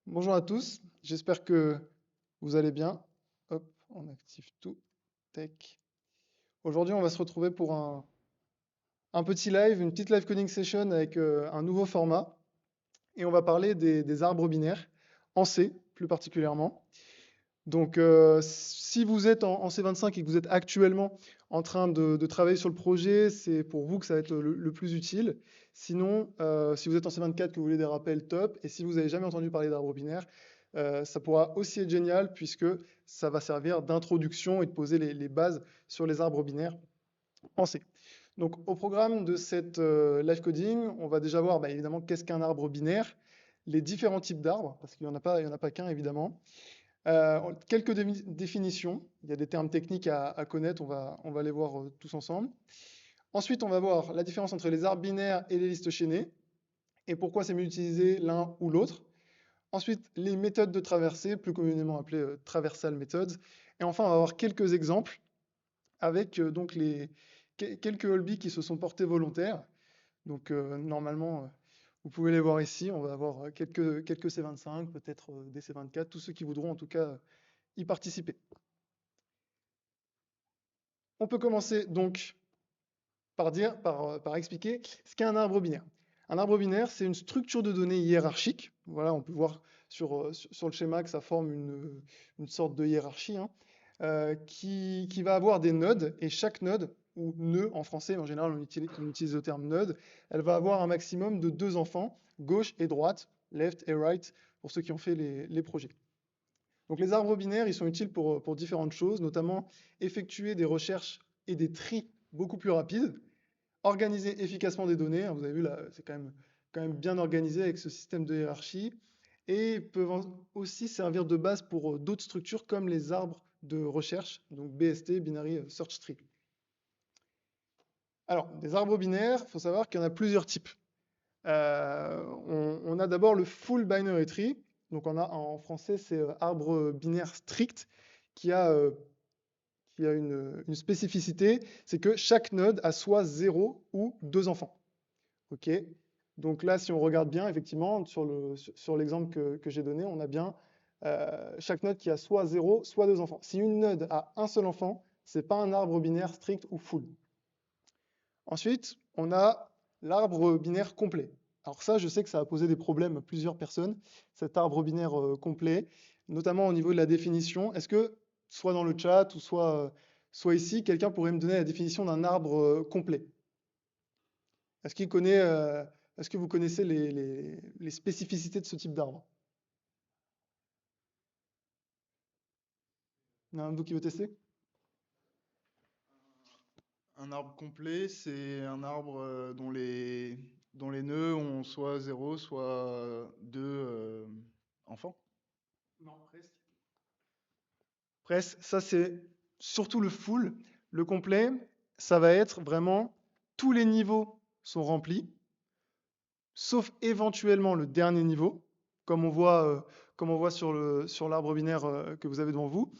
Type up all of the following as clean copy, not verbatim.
Bonjour à tous, j'espère que vous allez bien. Hop, on active tout. Tech. Aujourd'hui, on va se retrouver pour un petit live, une petite live coding session avec un nouveau format. Et on va parler des arbres binaires, en C plus particulièrement. Donc, si vous êtes en C25 et que vous êtes actuellement en train de travailler sur le projet, c'est pour vous que ça va être le plus utile. Sinon, si vous êtes en C24 que vous voulez des rappels, top. Et si vous n'avez jamais entendu parler d'arbres binaires, ça pourra aussi être génial puisque ça va servir d'introduction et de poser les bases sur les arbres binaires en C. Donc, au programme de cette live coding, on va déjà voir évidemment qu'est-ce qu'un arbre binaire, les différents types d'arbres, parce qu'il n'y en a pas qu'un évidemment. Quelques définitions, il y a des termes techniques à connaître, on va les voir tous ensemble. Ensuite, on va voir la différence entre les arbres binaires et les listes chaînées, et pourquoi c'est mieux d'utiliser l'un ou l'autre. Ensuite, les méthodes de traversée, plus communément appelées traversal methods. Et enfin, on va voir quelques exemples avec donc quelques Holby qui se sont portés volontaires. Donc normalement, vous pouvez les voir ici. On va avoir quelques C25, peut-être des C24, tous ceux qui voudront en tout cas y participer. On peut commencer donc par expliquer ce qu'est un arbre binaire. Un arbre binaire, c'est une structure de données hiérarchique. Voilà, on peut voir sur le schéma que ça forme une sorte de hiérarchie, hein, qui va avoir des nodes, et chaque node, ou nœud en français, mais en général on utilise le terme node, elle va avoir un maximum de 2 enfants, gauche et droite, left et right, pour ceux qui ont fait les projets. Donc les arbres binaires, ils sont utiles pour différentes choses, notamment effectuer des recherches et des tris beaucoup plus rapides, organiser efficacement des données, hein, vous avez vu là, c'est quand même bien organisé avec ce système de hiérarchie, et peuvent aussi servir de base pour d'autres structures comme les arbres de recherche, donc BST, Binary Search Tree. Alors, des arbres binaires, il faut savoir qu'il y en a plusieurs types. On a d'abord le full binary tree, donc on a en français c'est arbre binaire strict, qui a, euh, qui a une spécificité, c'est que chaque node a soit 0 ou 2 enfants. Ok. Donc là, si on regarde bien, effectivement, sur l'exemple que j'ai donné, on a bien chaque node qui a soit 0, soit 2 enfants. Si une node a un seul enfant, c'est pas un arbre binaire strict ou full. Ensuite, on a l'arbre binaire complet. Alors ça, je sais que ça a posé des problèmes à plusieurs personnes, cet arbre binaire complet, notamment au niveau de la définition. Est-ce que, soit dans le chat ou soit ici, quelqu'un pourrait me donner la définition d'un arbre complet? Est-ce qu'il connaît, est-ce que vous connaissez les spécificités de ce type d'arbre? Il y en a un de vous qui veut tester? Un arbre complet, c'est un arbre dont les nœuds ont soit zéro, soit 2 enfants. Non, presque. Presque, ça c'est surtout le full. Le complet, ça va être vraiment tous les niveaux sont remplis, sauf éventuellement le dernier niveau, comme on voit sur l'arbre binaire que vous avez devant vous.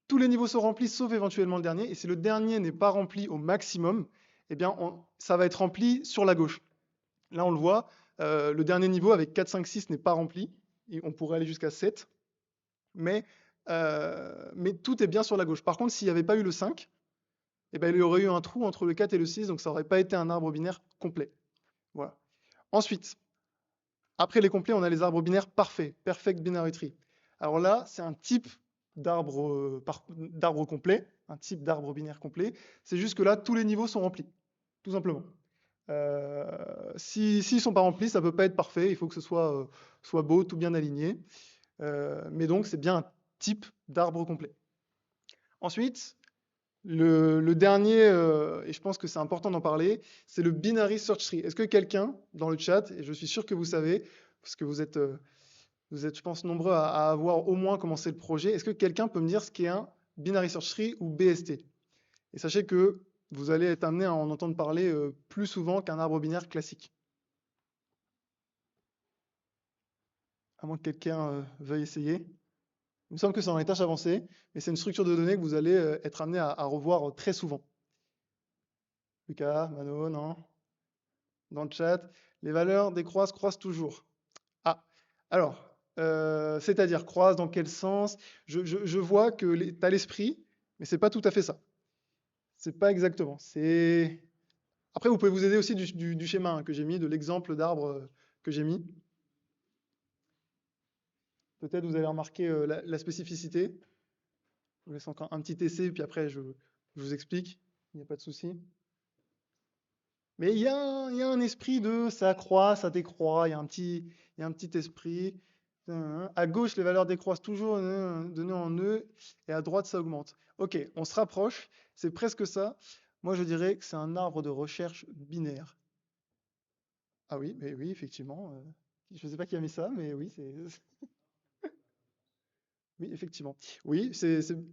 Tous les niveaux sont remplis, sauf éventuellement le dernier. Et si le dernier n'est pas rempli au maximum, eh bien, ça va être rempli sur la gauche. Là, on le voit, le dernier niveau avec 4, 5, 6 n'est pas rempli. Et on pourrait aller jusqu'à 7. Mais tout est bien sur la gauche. Par contre, s'il n'y avait pas eu le 5, eh ben, il y aurait eu un trou entre le 4 et le 6, donc ça n'aurait pas été un arbre binaire complet. Voilà. Ensuite, après les complets, on a les arbres binaires parfaits, perfect binary tree. Alors là, c'est un type d'arbre complet, un type d'arbre binaire complet. C'est juste que là, tous les niveaux sont remplis, tout simplement. S'ils ne sont pas remplis, ça ne peut pas être parfait. Il faut que ce soit beau, tout bien aligné. Mais donc, c'est bien un type d'arbre complet. Ensuite, le dernier, et je pense que c'est important d'en parler, c'est le binary search tree. Est-ce que quelqu'un dans le chat, et je suis sûr que vous savez, parce que vous êtes, je pense, nombreux à avoir au moins commencé le projet, est-ce que quelqu'un peut me dire ce qu'est un binary search tree ou BST? Et sachez que vous allez être amené à en entendre parler plus souvent qu'un arbre binaire classique. À moins que quelqu'un veuille essayer. Il me semble que c'est dans les tâches avancées, mais c'est une structure de données que vous allez être amené à revoir très souvent. Lucas, Mano, non? Dans le chat, les valeurs croissent toujours. Ah, alors, C'est-à-dire croise dans quel sens? Je vois que tu as l'esprit, mais c'est pas tout à fait ça. C'est pas exactement. Après, vous pouvez vous aider aussi du schéma hein, que j'ai mis, de l'exemple d'arbre que j'ai mis. Peut-être vous allez remarquer la spécificité. Je vous laisse encore un petit essai, puis après je vous explique. Il n'y a pas de souci. Mais il y a un esprit de ça croît, ça décroît. Il y a un petit esprit. À gauche, les valeurs décroissent toujours de nœud en nœud, et à droite, ça augmente. Ok, on se rapproche. C'est presque ça. Moi, je dirais que c'est un arbre de recherche binaire. Ah oui, mais oui, effectivement. Je ne sais pas qui a mis ça, mais oui, c'est. Oui, effectivement. Oui,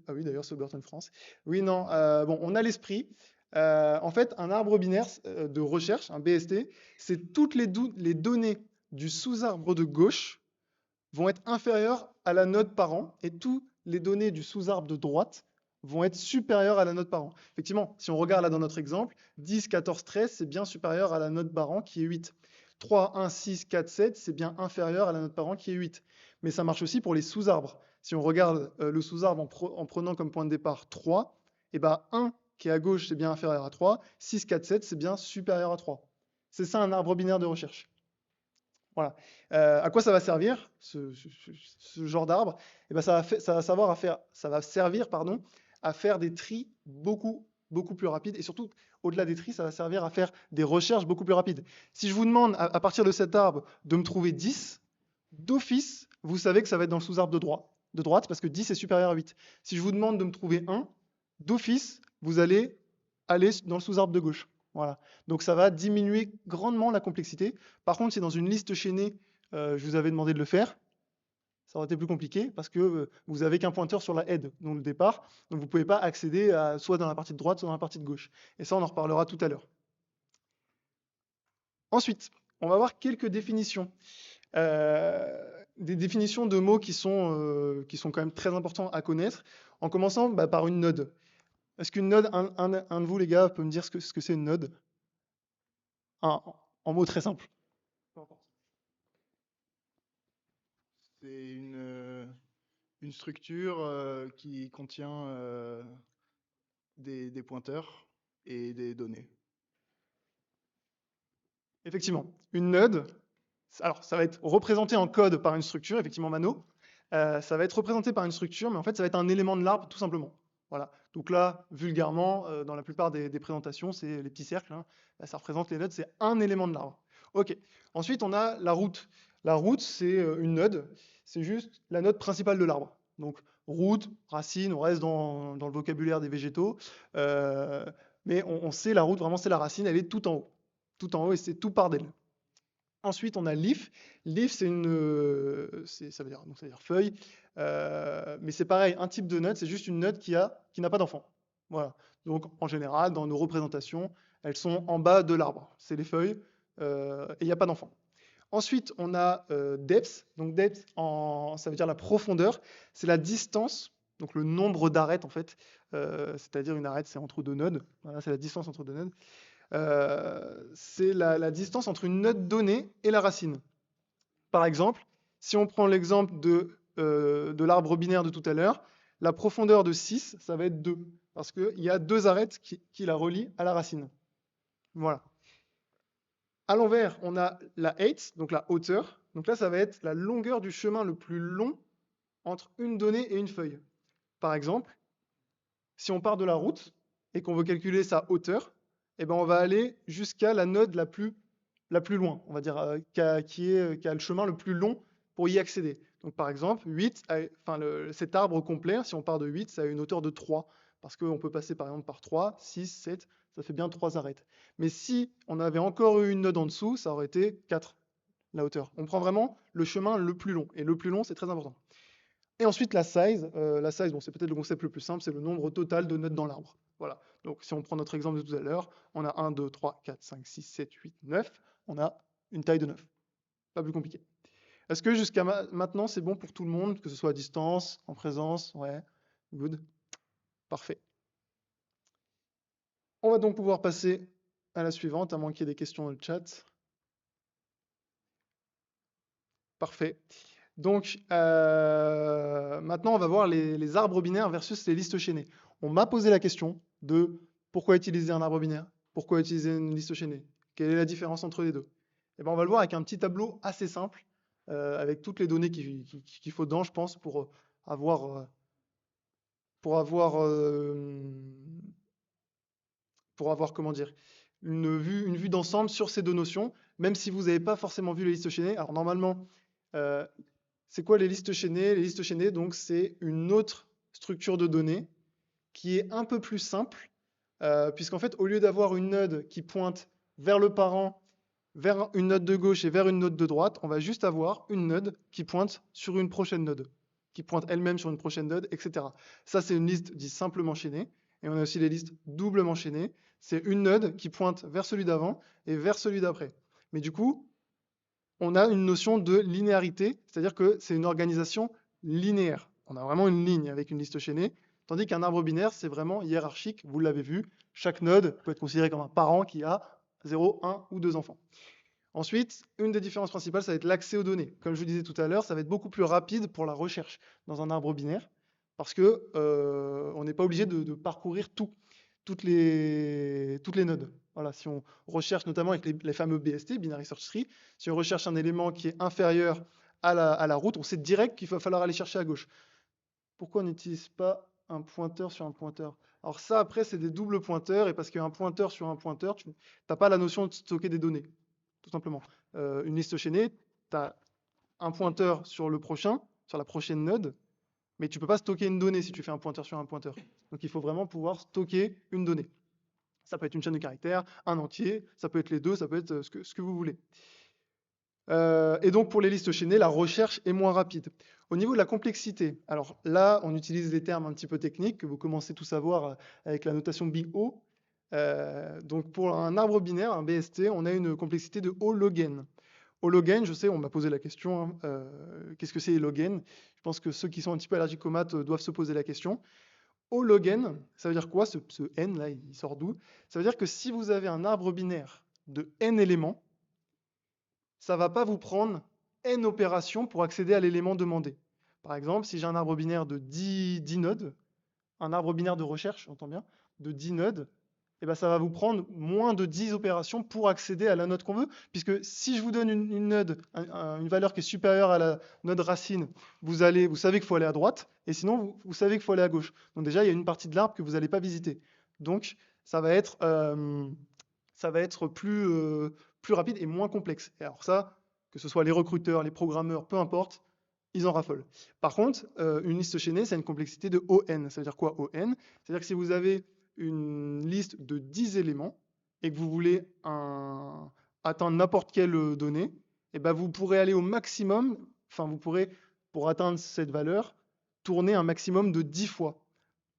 Ah oui, d'ailleurs, c'est Oberton France. Oui, non, bon, on a l'esprit. En fait, un arbre binaire de recherche, un BST, c'est toutes les données du sous-arbre de gauche vont être inférieures à la note parent, et toutes les données du sous-arbre de droite vont être supérieures à la note parent. Effectivement, si on regarde là dans notre exemple, 10, 14, 13, c'est bien supérieur à la note parent qui est 8. 3, 1, 6, 4, 7, c'est bien inférieur à la note parent qui est 8. Mais ça marche aussi pour les sous-arbres. Si on regarde le sous-arbre en prenant comme point de départ 3, et ben 1 qui est à gauche, c'est bien inférieur à 3. 6, 4, 7, c'est bien supérieur à 3. C'est ça un arbre binaire de recherche. Voilà. À quoi ça va servir, ce genre d'arbre? Eh ben, ça va servir pardon, à faire des tris beaucoup plus rapides. Et surtout, au-delà des tris, ça va servir à faire des recherches beaucoup plus rapides. Si je vous demande, à partir de cet arbre, de me trouver 10, d'office, vous savez que ça va être dans le sous-arbre de droite, parce que 10 est supérieur à 8. Si je vous demande de me trouver 1, d'office, vous allez aller dans le sous-arbre de gauche. Voilà. Donc ça va diminuer grandement la complexité. Par contre, si dans une liste chaînée, je vous avais demandé de le faire, ça aurait été plus compliqué parce que vous n'avez qu'un pointeur sur la head, donc le départ. Donc vous ne pouvez pas accéder à, soit dans la partie de droite, soit dans la partie de gauche. Et ça, on en reparlera tout à l'heure. Ensuite, on va voir quelques définitions. Des définitions de mots qui sont quand même très importants à connaître, en commençant par une node. Est-ce qu'une node, un de vous les gars peut me dire ce que c'est une node? En mots très simples. C'est une structure qui contient des pointeurs et des données. Effectivement, une node, alors ça va être représenté en code par une structure, effectivement Mano. Ça va être représenté par une structure, mais en fait ça va être un élément de l'arbre tout simplement. Voilà. Donc là, vulgairement, dans la plupart des présentations, c'est les petits cercles. Hein. Là, ça représente les nodes, c'est un élément de l'arbre. Ok. Ensuite, on a la route. La route, c'est une node, c'est juste la node principale de l'arbre. Donc route, racine, on reste dans le vocabulaire des végétaux. Mais on sait la route, vraiment c'est la racine, elle est tout en haut. Tout en haut et c'est tout par d'elle. Ensuite, on a leaf. Leaf, ça veut dire feuille. Mais c'est pareil, un type de note, c'est juste une note qui n'a pas d'enfant. Voilà. Donc, en général, dans nos représentations, elles sont en bas de l'arbre. C'est les feuilles et il n'y a pas d'enfant. Ensuite, on a depth. Donc, depth, ça veut dire la profondeur. C'est la distance, donc le nombre d'arêtes, en fait. C'est-à-dire une arête, c'est entre deux nodes. Voilà, c'est la distance entre deux nodes. C'est la distance entre une note donnée et la racine. Par exemple, si on prend l'exemple de l'arbre binaire de tout à l'heure, la profondeur de 6, ça va être 2, parce qu'il y a deux arêtes qui la relient à la racine. Voilà. À l'envers, on a la height, donc la hauteur. Donc là, ça va être la longueur du chemin le plus long entre une donnée et une feuille. Par exemple, si on part de la route et qu'on veut calculer sa hauteur, eh ben on va aller jusqu'à la node la plus loin, on va dire, qui a le chemin le plus long pour y accéder. Donc par exemple, 8, cet arbre complet, si on part de 8, ça a une hauteur de 3, parce qu'on peut passer par exemple par 3, 6, 7, ça fait bien 3 arêtes. Mais si on avait encore eu une node en dessous, ça aurait été 4, la hauteur. On prend vraiment le chemin le plus long, et le plus long, c'est très important. Et ensuite, la size, bon, c'est peut-être le concept le plus simple, c'est le nombre total de nodes dans l'arbre. Voilà. Donc, si on prend notre exemple de tout à l'heure, on a 1, 2, 3, 4, 5, 6, 7, 8, 9. On a une taille de 9. Pas plus compliqué. Est-ce que jusqu'à maintenant, c'est bon pour tout le monde, que ce soit à distance, en présence? Ouais, good. Parfait. On va donc pouvoir passer à la suivante, à moins qu'il y ait des questions dans le chat. Parfait. Donc, maintenant, on va voir les arbres binaires versus les listes chaînées. On m'a posé la question de pourquoi utiliser un arbre binaire? Pourquoi utiliser une liste chaînée? Quelle est la différence entre les deux? Et ben, on va le voir avec un petit tableau assez simple, avec toutes les données qu'il faut dedans, je pense, avoir, euh, pour avoir, comment dire, une vue d'ensemble sur ces deux notions, même si vous n'avez pas forcément vu les listes chaînées. Alors normalement, euh, c'est quoi les listes chaînées? Les listes chaînées, donc, c'est une autre structure de données qui est un peu plus simple, puisqu'en fait, au lieu d'avoir une node qui pointe vers le parent, vers une node de gauche et vers une node de droite, on va juste avoir une node qui pointe sur une prochaine node, qui pointe elle-même sur une prochaine node, etc. Ça, c'est une liste dite simplement chaînée. Et on a aussi les listes doublement chaînées. C'est une node qui pointe vers celui d'avant et vers celui d'après. Mais du coup, on a une notion de linéarité, c'est-à-dire que c'est une organisation linéaire. On a vraiment une ligne avec une liste chaînée, tandis qu'un arbre binaire, c'est vraiment hiérarchique, vous l'avez vu, chaque node peut être considéré comme un parent qui a 0, 1 ou 2 enfants. Ensuite, une des différences principales, ça va être l'accès aux données. Comme je vous disais tout à l'heure, ça va être beaucoup plus rapide pour la recherche dans un arbre binaire, parce que on n'est pas obligé de parcourir toutes les nodes. Voilà, si on recherche notamment avec les fameux BST, Binary Search Tree, si on recherche un élément qui est inférieur à la route, on sait direct qu'il va falloir aller chercher à gauche. Pourquoi on n'utilise pas un pointeur sur un pointeur? Alors ça, après, c'est des doubles pointeurs, et parce qu'un pointeur sur un pointeur, tu n'as pas la notion de stocker des données, tout simplement. Une liste chaînée, tu as un pointeur sur le prochain, sur la prochaine node, mais tu ne peux pas stocker une donnée si tu fais un pointeur sur un pointeur. Donc il faut vraiment pouvoir stocker une donnée. Ça peut être une chaîne de caractères, un entier, ça peut être les deux, ça peut être ce que vous voulez. Et donc pour les listes chaînées, la recherche est moins rapide. Au niveau de la complexité, alors là, on utilise des termes un petit peu techniques que vous commencez tous à voir avec la notation big O. Donc pour un arbre binaire, un BST, on a une complexité de O log n. O log n, je sais, on m'a posé la question, hein, qu'est-ce que c'est log n? Je pense que ceux qui sont un petit peu allergiques aux maths doivent se poser la question. O log n, ça veut dire quoi ce n là, il sort d'où? Ça veut dire que si vous avez un arbre binaire de n éléments, ça ne va pas vous prendre n opérations pour accéder à l'élément demandé. Par exemple, si j'ai un arbre binaire de 10 nodes, un arbre binaire de recherche, on entend bien, de 10 nodes, eh ben, ça va vous prendre moins de 10 opérations pour accéder à la node qu'on veut, puisque si je vous donne une node, une valeur qui est supérieure à la node racine, vous savez qu'il faut aller à droite, et sinon, vous savez qu'il faut aller à gauche. Donc déjà, il y a une partie de l'arbre que vous n'allez pas visiter. Donc, ça va être plus rapide et moins complexe. Et alors ça, que ce soit les recruteurs, les programmeurs, peu importe, ils en raffolent. Par contre, une liste chaînée, c'est une complexité de ON. Ça veut dire quoi, ON? C'est-à-dire que si vous avez une liste de 10 éléments et que vous voulez atteindre n'importe quelle donnée, et ben vous pourrez aller au maximum, enfin vous pourrez, pour atteindre cette valeur, tourner un maximum de 10 fois.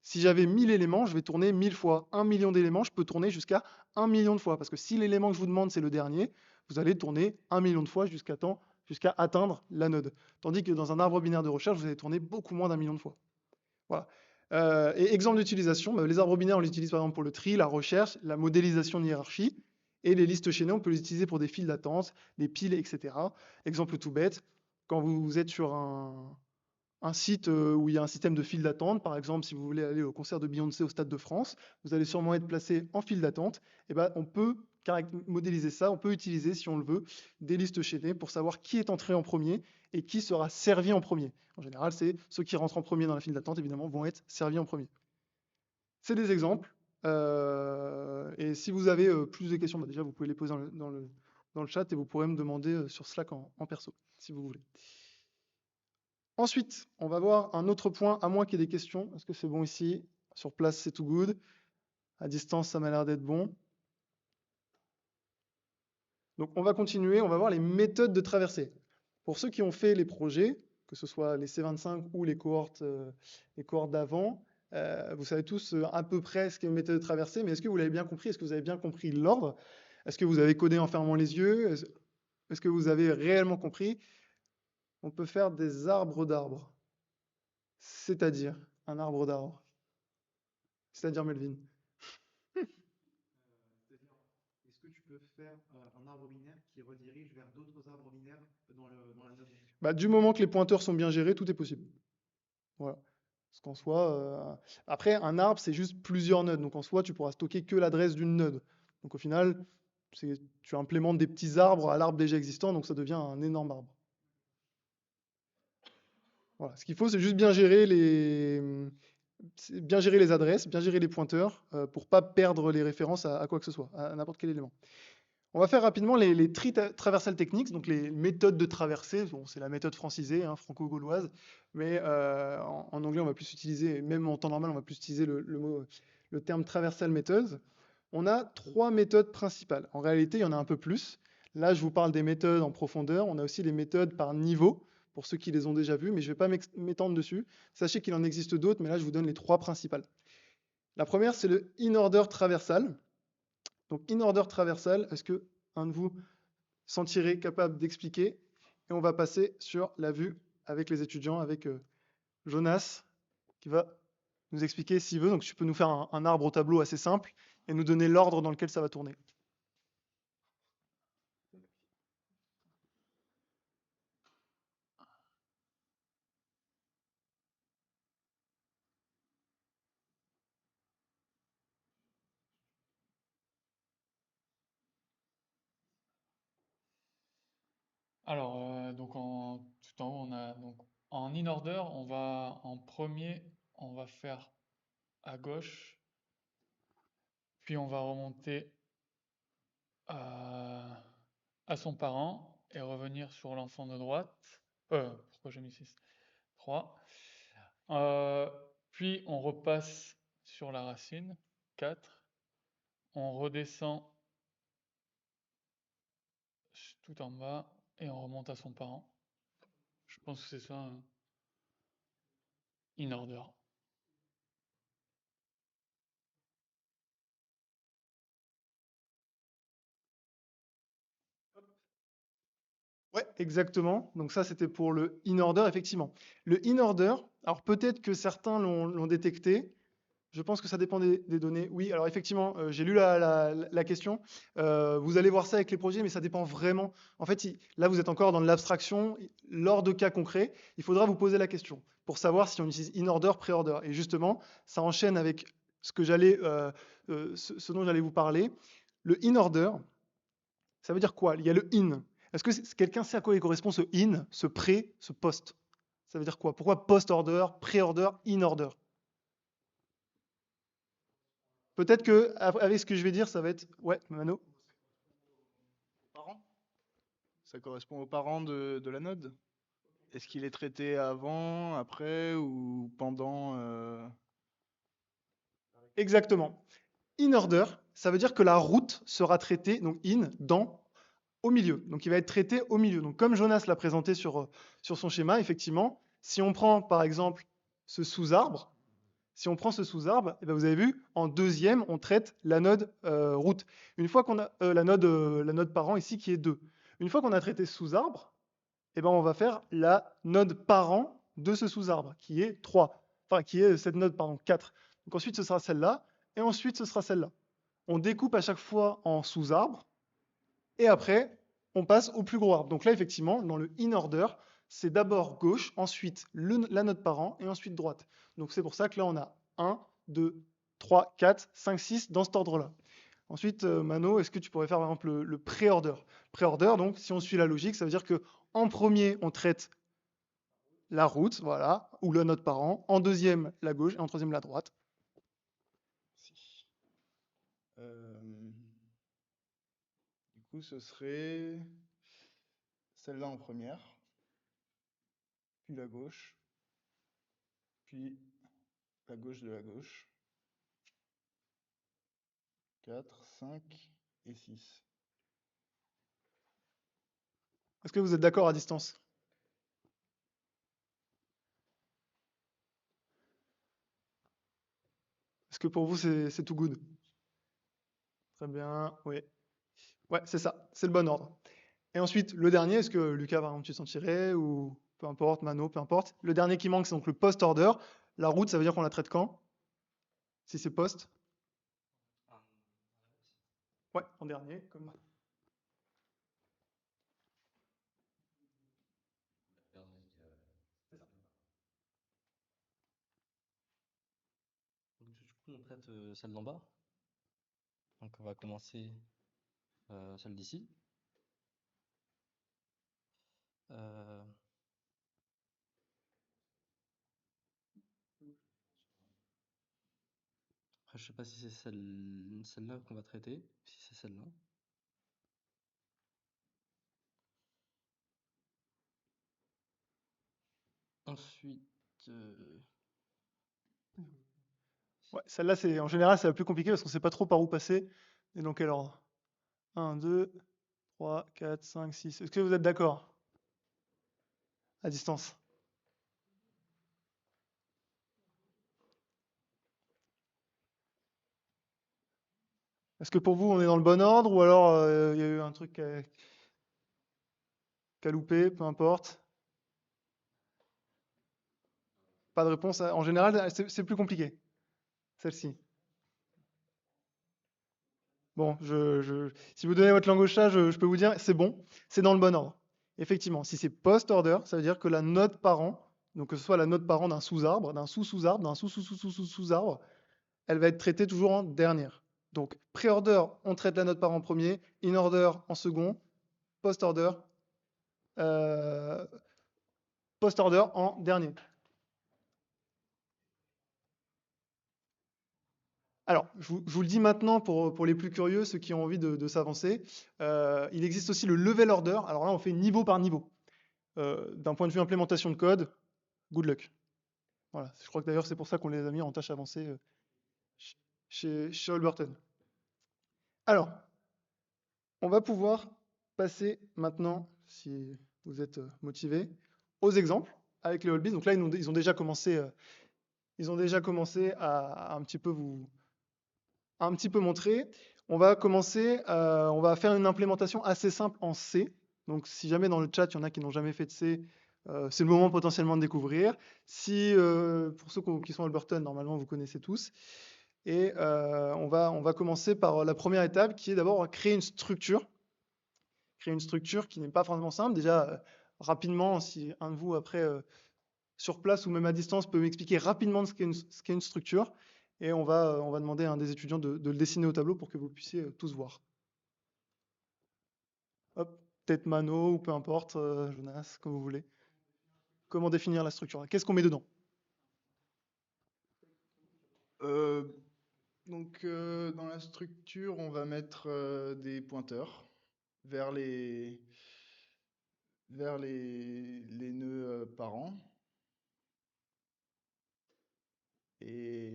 Si j'avais 1000 éléments, je vais tourner 1000 fois. 1 million d'éléments, je peux tourner jusqu'à 1 million de fois. Parce que si l'élément que je vous demande, c'est le dernier, vous allez tourner 1 million de fois jusqu'à atteindre la node. Tandis que dans un arbre binaire de recherche, vous allez tourner beaucoup moins d'un million de fois. Voilà. Et exemple d'utilisation, les arbres binaires, on les utilise par exemple pour le tri, la recherche, la modélisation de hiérarchie. Et les listes chaînées, on peut les utiliser pour des files d'attente, des piles, etc. Exemple tout bête, quand vous êtes sur un site où il y a un système de file d'attente. Par exemple, si vous voulez aller au concert de Beyoncé au Stade de France, vous allez sûrement être placé en file d'attente. Et ben, on peut modéliser ça, on peut utiliser, si on le veut, des listes chaînées pour savoir qui est entré en premier et qui sera servi en premier. En général, c'est ceux qui rentrent en premier dans la file d'attente, évidemment, vont être servis en premier. C'est des exemples. Et si vous avez plus de questions, déjà, vous pouvez les poser dans le chat et vous pourrez me demander sur Slack en perso, si vous voulez. Ensuite, on va voir un autre point, à moins qu'il y ait des questions. Est-ce que c'est bon ici? Sur place, c'est tout good. À distance, ça m'a l'air d'être bon. Donc, on va continuer. On va voir les méthodes de traversée. Pour ceux qui ont fait les projets, que ce soit les C25 ou les cohortes d'avant, vous savez tous à peu près ce qu'est une méthode de traversée, mais est-ce que vous l'avez bien compris? Est-ce que vous avez bien compris l'ordre? Est-ce que vous avez codé en fermant les yeux? Est-ce que vous avez réellement compris? On peut faire des arbres d'arbres. C'est-à-dire un arbre d'arbres. C'est-à-dire Melvin. C'est-à-dire, est-ce que tu peux faire un arbre binaire qui redirige vers d'autres arbres binaires dans la node en question? Bah, du moment que les pointeurs sont bien gérés, tout est possible. Voilà. Parce qu'en soi, après, un arbre, c'est juste plusieurs nœuds. Donc en soi, tu pourras stocker que l'adresse d'une node. Donc au final, tu implémentes des petits arbres à l'arbre déjà existant, donc ça devient un énorme arbre. Voilà. Ce qu'il faut, c'est juste bien gérer les adresses, bien gérer les pointeurs, pour pas perdre les références à quoi que ce soit, à n'importe quel élément. On va faire rapidement les traversal techniques, donc les méthodes de traversée. Bon, c'est la méthode francisée, hein, franco-gauloise, mais en anglais, on va plus utiliser, même en temps normal, on va plus utiliser le terme traversal methods. On a 3 méthodes principales. En réalité, il y en a un peu plus. Là, je vous parle des méthodes en profondeur. On a aussi les méthodes par niveau, pour ceux qui les ont déjà vues, mais je ne vais pas m'étendre dessus. Sachez qu'il en existe d'autres, mais là, je vous donne les 3 principales. La première, c'est le in-order traversal. Donc, in-order traversal, est-ce que un de vous sentirait capable d'expliquer? Et on va passer sur la vue avec les étudiants, avec Jonas, qui va nous expliquer s'il veut. Donc, tu peux nous faire un arbre au tableau assez simple et nous donner l'ordre dans lequel ça va tourner. Alors, donc tout en haut, on a donc en in order, on va en premier, on va faire à gauche, puis on va remonter à, à son parent et revenir sur l'enfant de droite. Pourquoi j'ai mis 6? 3. Puis on repasse sur la racine, 4. On redescend tout en bas et on remonte à son parent. Je pense que c'est ça, hein, in order. Ouais, exactement. Donc ça, c'était pour le in-order, effectivement. Le in-order, alors peut-être que certains l'ont détecté. Je pense que ça dépend des données. Oui, alors effectivement, j'ai lu la question. Vous allez voir ça avec les projets, mais ça dépend vraiment. En fait, là, vous êtes encore dans de l'abstraction. Lors de cas concrets, il faudra vous poser la question pour savoir si on utilise in-order, pré-order. Et justement, ça enchaîne avec ce dont j'allais vous parler. Le in-order, ça veut dire quoi? Il y a le in. Est-ce que quelqu'un sait à quoi il correspond ce in, ce pré, ce post? Ça veut dire quoi? Pourquoi post-order, pré-order, in-order? Peut-être que avec ce que je vais dire, ça va être... Ouais, Mano? Parents? Ça correspond aux parents de la node? Est-ce qu'il est traité avant, après ou pendant Exactement. In order, ça veut dire que la route sera traitée, donc in, au milieu. Donc il va être traité au milieu. Donc comme Jonas l'a présenté sur son schéma, effectivement, si on prend par exemple ce sous-arbre, eh ben, vous avez vu, en deuxième, on traite la node route. Une fois qu'on a la node parent ici qui est 2. Une fois qu'on a traité ce sous-arbre, eh ben, on va faire la node parent de ce sous-arbre, qui est 3. Enfin, qui est cette node, pardon, 4. Donc ensuite, ce sera celle-là, et ensuite, ce sera celle-là. On découpe à chaque fois en sous-arbres, et après, on passe au plus gros arbre. Donc là, effectivement, dans le in order, c'est d'abord gauche, ensuite la node parent, et ensuite droite. Donc c'est pour ça que là, on a 1, 2, 3, 4, 5, 6 dans cet ordre-là. Ensuite, Mano, est-ce que tu pourrais faire par exemple le pré-order? Pré-order, donc si on suit la logique, ça veut dire que en premier, on traite la route, voilà, ou le node parent. En deuxième, la gauche, et en troisième, la droite. Si. Du coup, ce serait celle-là en première, puis la gauche, puis la gauche de la gauche. 4, 5 et 6. Est-ce que vous êtes d'accord à distance? Est-ce que pour vous, c'est tout good? Très bien, oui. Ouais, c'est ça, c'est le bon ordre. Et ensuite, le dernier, est-ce que Lucas, par exemple, tu t'en tirais, ou peu importe, Mano, peu importe. Le dernier qui manque, c'est donc le post-order. La route, ça veut dire qu'on la traite quand? Si c'est post? Ouais, en dernier, comme... On traite celle d'en bas. Donc on va commencer celle d'ici. Après, je sais pas si c'est celle-là qu'on va traiter, si c'est celle-là. Ensuite, Ouais, celle-là, en général, c'est la plus compliquée parce qu'on ne sait pas trop par où passer et dans quel ordre. 1, 2, 3, 4, 5, 6. Est-ce que vous êtes d'accord? À distance. Est-ce que pour vous, on est dans le bon ordre ou alors il y a eu un truc qui a loupé, peu importe? Pas de réponse. En général, c'est plus compliqué. Celle-ci. Bon, si vous donnez votre langue au chat, je peux vous dire, c'est bon, c'est dans le bon ordre. Effectivement, si c'est post-order, ça veut dire que la note parent, donc que ce soit la note parent d'un sous-arbre, d'un sous-sous-arbre, d'un sous-sous-sous-sous-sous-arbre, elle va être traitée toujours en dernière. Donc, pré-order, on traite la note parent en premier, in-order en second, post-order post-order en dernier. Alors, je vous le dis maintenant pour les plus curieux, ceux qui ont envie de s'avancer. Il existe aussi le level order. Alors là, on fait niveau par niveau. D'un point de vue implémentation de code, good luck. Voilà. Je crois que d'ailleurs, c'est pour ça qu'on les a mis en tâche avancée chez Holberton. Alors, on va pouvoir passer maintenant, si vous êtes motivés, aux exemples avec les Holbees. Donc là, ils ont déjà commencé, à un petit peu montrer. On va commencer, on va faire une implémentation assez simple en C. Donc si jamais dans le chat, il y en a qui n'ont jamais fait de C, c'est le moment potentiellement de découvrir. Si, pour ceux qui sont Holberton, normalement vous connaissez tous. Et on va commencer par la première étape qui est d'abord créer une structure. Créer une structure qui n'est pas forcément simple. Déjà, rapidement, si un de vous après sur place ou même à distance peut m'expliquer rapidement ce qu'est une structure. Et on va demander à un des étudiants de le dessiner au tableau pour que vous puissiez tous voir. Hop, peut-être Mano ou peu importe, Jonas, comme vous voulez. Comment définir la structure? Qu'est-ce qu'on met dedans? Donc dans la structure, on va mettre des pointeurs vers les nœuds parents. Et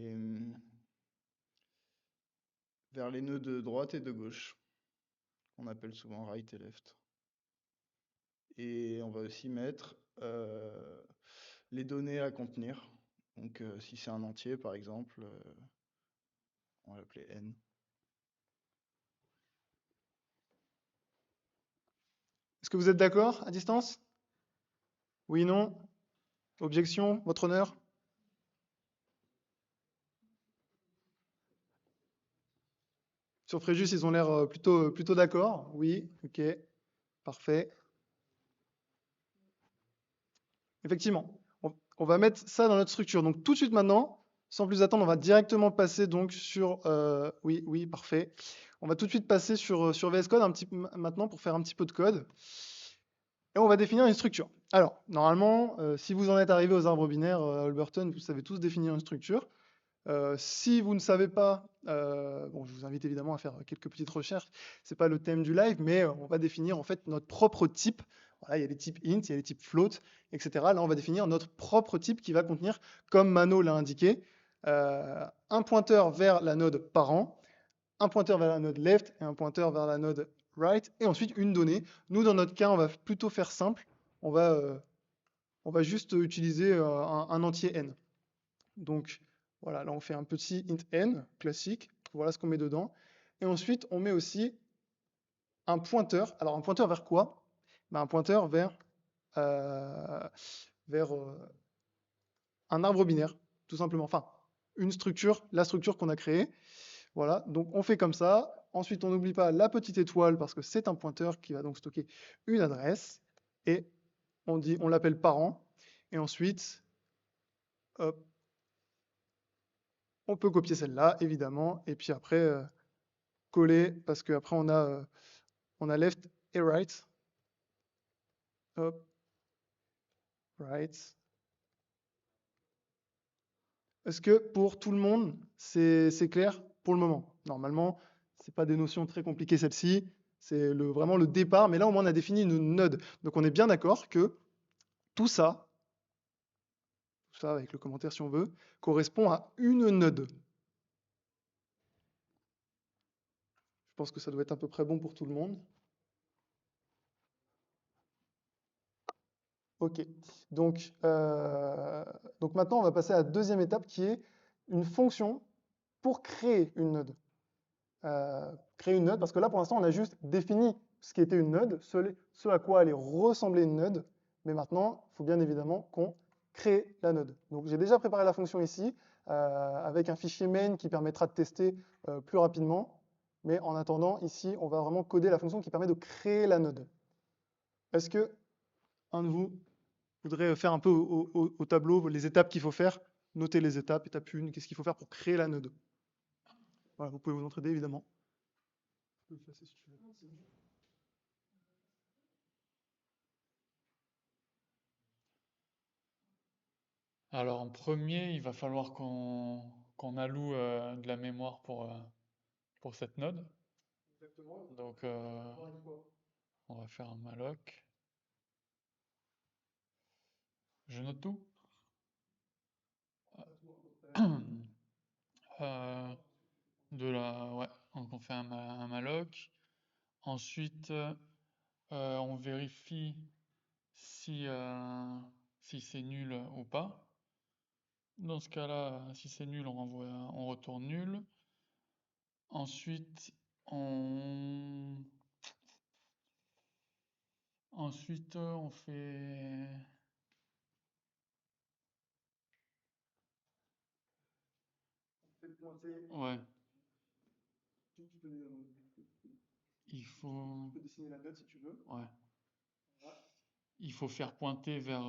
vers les nœuds de droite et de gauche, qu'on appelle souvent right et left. Et on va aussi mettre les données à contenir. Donc si c'est un entier, par exemple, on va l'appeler n. Est-ce que vous êtes d'accord à distance? Oui, non? Objection? Votre honneur? Sur Fréjus, ils ont l'air plutôt d'accord. Oui, ok, parfait. Effectivement, on va mettre ça dans notre structure. Donc tout de suite maintenant, sans plus attendre, on va directement passer donc sur... oui, parfait. On va tout de suite passer sur VS Code maintenant pour faire un petit peu de code. Et on va définir une structure. Alors, normalement, si vous en êtes arrivé aux arbres binaires à Holberton, vous savez tous définir une structure. Si vous ne savez pas, bon, je vous invite évidemment à faire quelques petites recherches. C'est pas le thème du live, mais on va définir en fait notre propre type. Voilà, il y a les types int, il y a les types float, etc. Là, on va définir notre propre type qui va contenir, comme Mano l'a indiqué, un pointeur vers la node parent, un pointeur vers la node left et un pointeur vers la node right, et ensuite une donnée. Nous, dans notre cas, on va plutôt faire simple. On va juste utiliser un entier n. Donc, voilà, là on fait un petit int n classique, voilà ce qu'on met dedans. Et ensuite, on met aussi un pointeur. Alors, un pointeur vers quoi? Ben, un pointeur vers un arbre binaire, tout simplement. Enfin, une structure, la structure qu'on a créée. Voilà, donc on fait comme ça. Ensuite, on n'oublie pas la petite étoile parce que c'est un pointeur qui va donc stocker une adresse. Et on l'appelle parent. Et ensuite, hop, On peut copier celle-là, évidemment, et puis après coller, parce qu'après on a left et right. Hop, right. Est-ce que pour tout le monde, c'est clair pour le moment? Normalement, ce pas des notions très compliquées celles-ci, c'est vraiment le départ, mais là au moins on a défini une node. Donc on est bien d'accord que tout ça avec le commentaire si on veut, correspond à une node. Je pense que ça doit être à peu près bon pour tout le monde. Ok, donc maintenant on va passer à la deuxième étape qui est une fonction pour créer une node. Créer une node, parce que là pour l'instant on a juste défini ce qui était une node, ce à quoi allait ressembler une node, mais maintenant il faut bien évidemment qu'on crée la node. Donc j'ai déjà préparé la fonction ici, avec un fichier main qui permettra de tester plus rapidement, mais en attendant ici on va vraiment coder la fonction qui permet de créer la node. Est-ce que un de vous voudrait faire un peu au tableau les étapes qu'il faut faire, noter les étapes, étape 1, qu'est-ce qu'il faut faire pour créer la node? Voilà, vous pouvez vous entraider évidemment. Alors en premier, il va falloir qu'on alloue de la mémoire pour cette node. Exactement. Donc on va faire un malloc. Je note tout. Ouais, donc on fait un malloc. Ensuite, on vérifie si c'est nul ou pas. Dans ce cas-là, si c'est nul, on retourne nul. Ensuite, on fait. Ouais. Il faut. Tu peux dessiner la node si tu veux. Ouais. Il faut faire pointer vers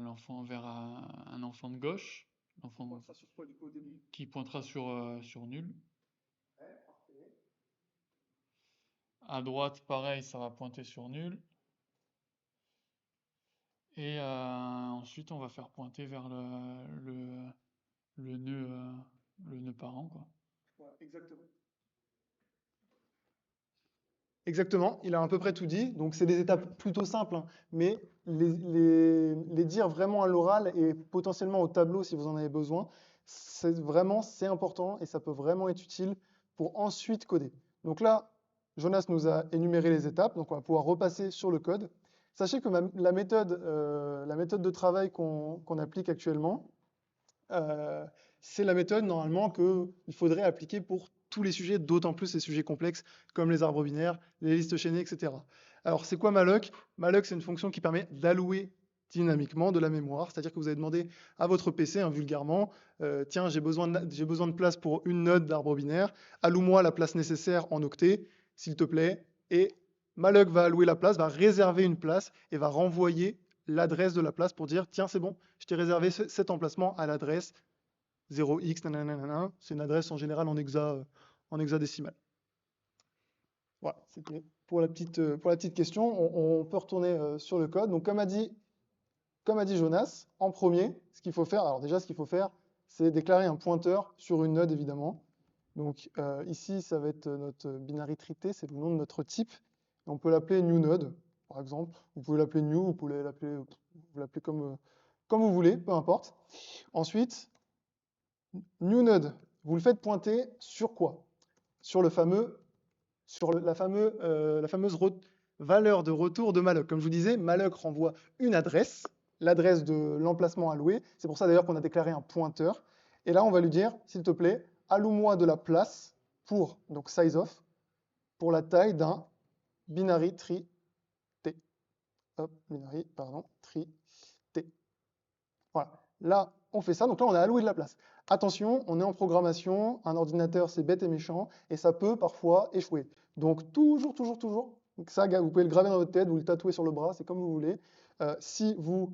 l'enfant, vers un enfant de gauche, l'enfant Ça sur quoi du coup au début? qui pointera sur nul. Ouais, parfait. À droite, pareil, ça va pointer sur nul. Et ensuite, on va faire pointer vers le nœud parent, quoi. Ouais, exactement. Exactement, il a à peu près tout dit. Donc, c'est des étapes plutôt simples, hein, mais les dire vraiment à l'oral et potentiellement au tableau si vous en avez besoin, c'est important et ça peut vraiment être utile pour ensuite coder. Donc là, Jonas nous a énuméré les étapes, donc on va pouvoir repasser sur le code. Sachez que la méthode de travail qu'on applique actuellement, c'est la méthode normalement qu'il faudrait appliquer pour tous les sujets, d'autant plus les sujets complexes comme les arbres binaires, les listes chaînées, etc. Alors, c'est quoi malloc? Malloc, c'est une fonction qui permet d'allouer dynamiquement de la mémoire, c'est-à-dire que vous avez demandé à votre PC, vulgairement, tiens, j'ai besoin de place pour une node d'arbre binaire, alloue-moi la place nécessaire en octets, s'il te plaît, et malloc va allouer la place, va réserver une place et va renvoyer l'adresse de la place pour dire, tiens, c'est bon, je t'ai réservé cet emplacement à l'adresse 0x, nanana, c'est une adresse en général en hexadécimal. Voilà, c'était pour la petite question. On peut retourner sur le code. Donc, comme a dit Jonas, en premier, ce qu'il faut faire, alors déjà, ce qu'il faut faire, c'est déclarer un pointeur sur une node, évidemment. Donc, ici, ça va être notre binary tree t, c'est le nom de notre type. On peut l'appeler new node, par exemple. Vous pouvez l'appeler new, vous pouvez l'appeler comme vous voulez, peu importe. Ensuite, new node, vous le faites pointer sur quoi? Sur la fameuse valeur de retour de malloc. Comme je vous disais, malloc renvoie une adresse, l'adresse de l'emplacement alloué. C'est pour ça d'ailleurs qu'on a déclaré un pointeur. Et là, on va lui dire, s'il te plaît, alloue-moi de la place pour, donc size of, pour la taille d'un binary tree t. Hop, binary, pardon, tree t. Voilà. Là, on fait ça. Donc là, on a alloué de la place. Attention, on est en programmation. Un ordinateur, c'est bête et méchant. Et ça peut parfois échouer. Donc, toujours, ça, vous pouvez le graver dans votre tête, vous le tatouez sur le bras, c'est comme vous voulez. Si vous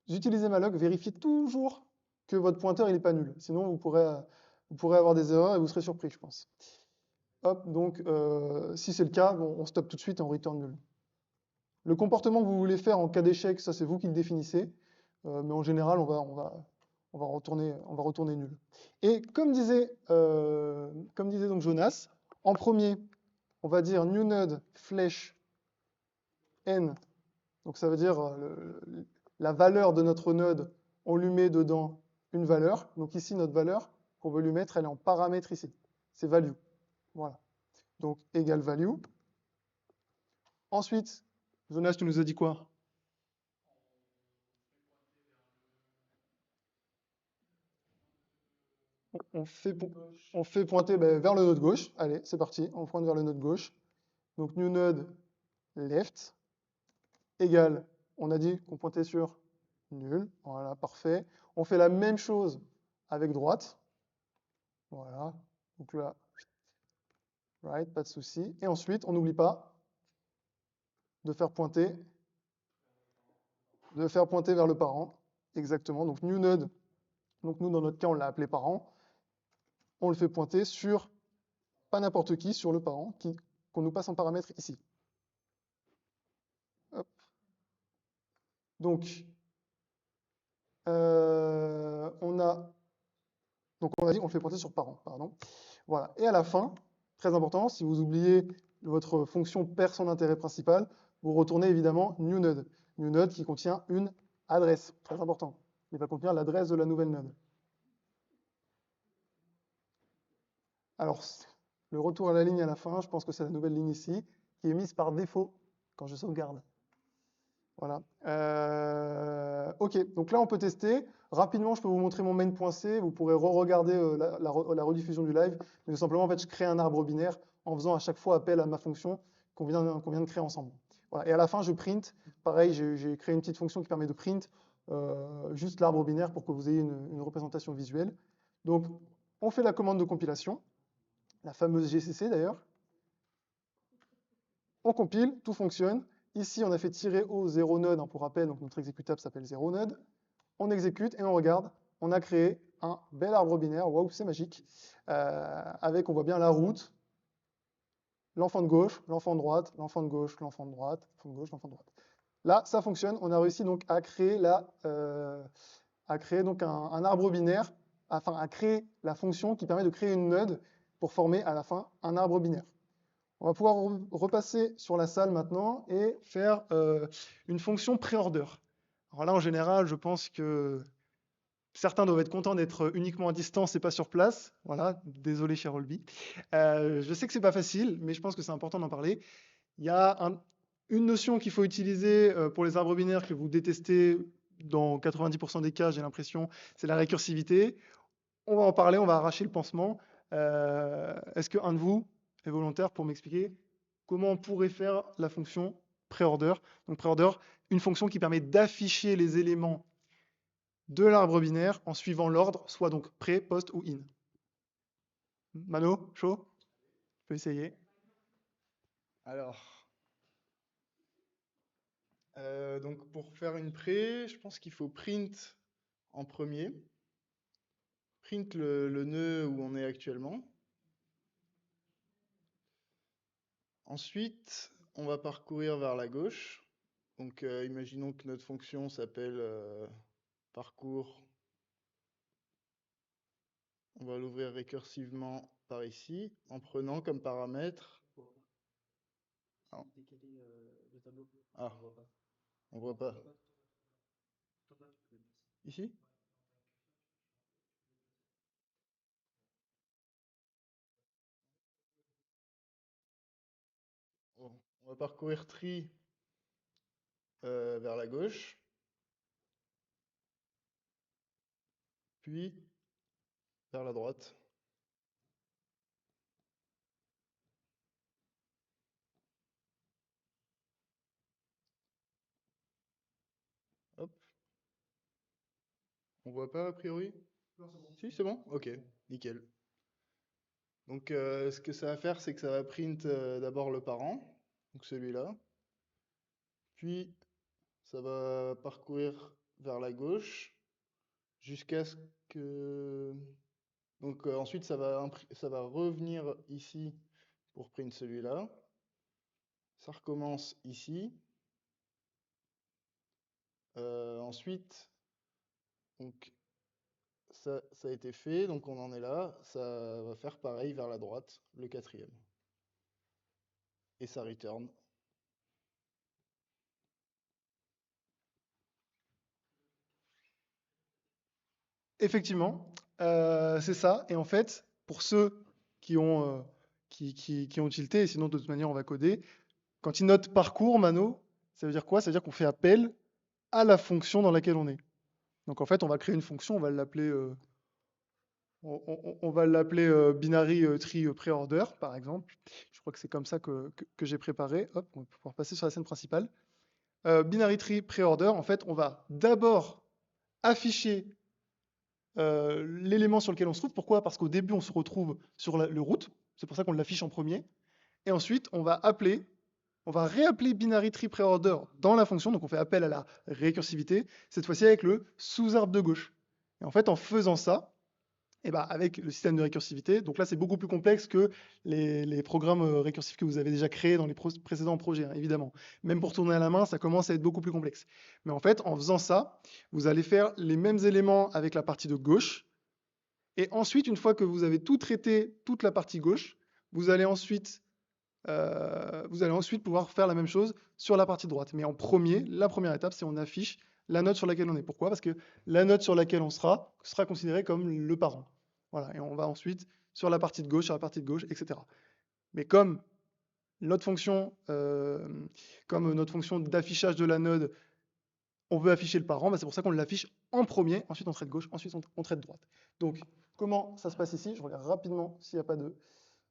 utilisez malloc, vérifiez toujours que votre pointeur il n'est pas nul. Sinon, vous pourrez avoir des erreurs et vous serez surpris, je pense. Hop, donc, si c'est le cas, bon, on stoppe tout de suite et on return nul. Le comportement que vous voulez faire en cas d'échec, ça c'est vous qui le définissez. Mais en général, on va retourner nul. Et comme disait donc Jonas, en premier, on va dire new node flèche n. Donc ça veut dire la valeur de notre node, on lui met dedans une valeur. Donc ici, notre valeur qu'on veut lui mettre, elle est en paramètre ici. C'est value. Voilà. Donc égale value. Ensuite, Jonas, tu nous as dit quoi? On fait pointer vers le node gauche. Allez, c'est parti. On pointe vers le node gauche. Donc new node left égale, on a dit qu'on pointait sur nul. Voilà, parfait. On fait la même chose avec droite. Voilà. Donc là, right, pas de souci. Et ensuite, on n'oublie pas de faire pointer vers le parent. Exactement. Donc new node. Donc nous, dans notre cas, on l'a appelé parent. On le fait pointer sur, pas n'importe qui, sur le parent qu'on nous passe en paramètre ici. Hop. Donc, on a dit qu'on le fait pointer sur parent, pardon. Voilà. Et à la fin, très important, si vous oubliez votre fonction perd son intérêt principal, vous retournez évidemment new node. New node qui contient une adresse, très important. Il va contenir l'adresse de la nouvelle node. Alors, le retour à la ligne à la fin, je pense que c'est la nouvelle ligne ici, qui est mise par défaut quand je sauvegarde. Voilà. Ok, donc là on peut tester. Rapidement, je peux vous montrer mon main.c. Vous pourrez re-regarder la rediffusion du live. Mais simplement, en fait, je crée un arbre binaire en faisant à chaque fois appel à ma fonction qu'on vient de créer ensemble. Voilà. Et à la fin, je print. Pareil, j'ai créé une petite fonction qui permet de print juste l'arbre binaire pour que vous ayez une représentation visuelle. Donc, on fait la commande de compilation, la fameuse GCC d'ailleurs. On compile, tout fonctionne. Ici, on a fait tirer au 0 node, pour rappel, donc notre exécutable s'appelle 0 node. On exécute et on regarde. On a créé un bel arbre binaire. Waouh, c'est magique. Avec, on voit bien la route, l'enfant de gauche, l'enfant de droite, l'enfant de gauche, l'enfant de droite, l'enfant de gauche, l'enfant de droite. Là, ça fonctionne. On a réussi donc à créer, donc un arbre binaire, enfin à créer la fonction qui permet de créer une node pour former à la fin un arbre binaire. On va pouvoir repasser sur la salle maintenant et faire une fonction pré-order. Alors là, en général, je pense que certains doivent être contents d'être uniquement à distance et pas sur place. Voilà, désolé, cher Olby. Je sais que c'est pas facile, mais je pense que c'est important d'en parler. Il y a une notion qu'il faut utiliser pour les arbres binaires que vous détestez dans 90% des cas, j'ai l'impression, c'est la récursivité. On va en parler, on va arracher le pansement. Est-ce qu'un de vous est volontaire pour m'expliquer comment on pourrait faire la fonction pré-order? Donc pré-order, une fonction qui permet d'afficher les éléments de l'arbre binaire en suivant l'ordre, soit donc pré, post ou in. Mano, chaud? Je peux essayer. Alors, donc pour faire une pré, je pense qu'il faut print en premier. Print le nœud où on est actuellement. Ensuite, on va parcourir vers la gauche. Donc, imaginons que notre fonction s'appelle parcours. On va l'ouvrir récursivement par ici, en prenant comme paramètre. Ah, on voit pas. Ici? Bon, on va parcourir tri vers la gauche. Puis vers la droite. Hop. On voit pas a priori? Non, c'est bon. Si, c'est bon? Ok, nickel. Donc ce que ça va faire, c'est que ça va print d'abord le parent, donc celui-là. Puis ça va parcourir vers la gauche jusqu'à ce que... Donc ensuite, ça va revenir ici pour print celui-là. Ça recommence ici. Ensuite, donc, ça a été fait, donc on en est là. Ça va faire pareil vers la droite, le quatrième. Et ça return. Effectivement, c'est ça. Et en fait, pour ceux qui ont, qui ont tilté, et sinon de toute manière on va coder, quand ils notent parcours, Mano, ça veut dire quoi? Ça veut dire qu'on fait appel à la fonction dans laquelle on est. Donc en fait, on va créer une fonction, on va l'appeler on va l'appeler binary tree preorder, par exemple. Je crois que c'est comme ça que j'ai préparé. Hop, on va pouvoir passer sur la scène principale. Binary tree preorder, en fait, on va d'abord afficher l'élément sur lequel on se trouve. Pourquoi? Parce qu'au début, on se retrouve sur le root. C'est pour ça qu'on l'affiche en premier. Et ensuite, on va réappeler binary tree preorder dans la fonction. Donc, on fait appel à la récursivité, cette fois-ci avec le sous-arbre de gauche. Et en fait, en faisant ça, et ben, avec le système de récursivité, donc là, c'est beaucoup plus complexe que les programmes récursifs que vous avez déjà créés dans les précédents projets, hein, évidemment. Même pour tourner à la main, ça commence à être beaucoup plus complexe. Mais en fait, en faisant ça, vous allez faire les mêmes éléments avec la partie de gauche. Et ensuite, une fois que vous avez tout traité, toute la partie gauche, vous allez ensuite pouvoir faire la même chose sur la partie droite. Mais en premier, la première étape, c'est on affiche la note sur laquelle on est. Pourquoi? Parce que la note sur laquelle on sera considérée comme le parent. Voilà, et on va ensuite sur la partie de gauche, etc. Mais comme notre fonction d'affichage de la node, on veut afficher le parent, bah c'est pour ça qu'on l'affiche en premier, ensuite on traite gauche, ensuite on traite droite. Donc, comment ça se passe ici? Je regarde rapidement s'il n'y a pas de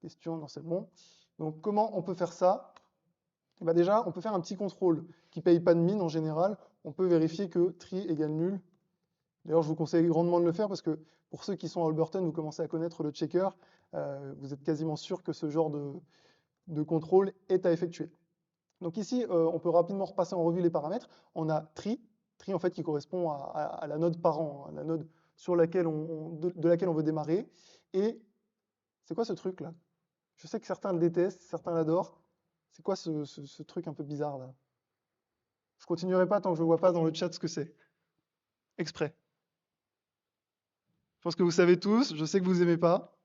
questions. Non, c'est bon. Donc, comment on peut faire ça? Bah déjà, on peut faire un petit contrôle qui ne paye pas de mine en général. On peut vérifier que tri égale nul. D'ailleurs, je vous conseille grandement de le faire parce que pour ceux qui sont à Holberton, vous commencez à connaître le checker. Vous êtes quasiment sûr que ce genre de contrôle est à effectuer. Donc ici, on peut rapidement repasser en revue les paramètres. On a tri en fait qui correspond à la node parent, à la node sur laquelle de laquelle on veut démarrer. Et c'est quoi ce truc là? Je sais que certains le détestent, certains l'adorent. C'est quoi ce truc un peu bizarre là? Je continuerai pas tant que je ne vois pas dans le chat ce que c'est. Exprès. Je pense que vous savez tous, je sais que vous aimez pas.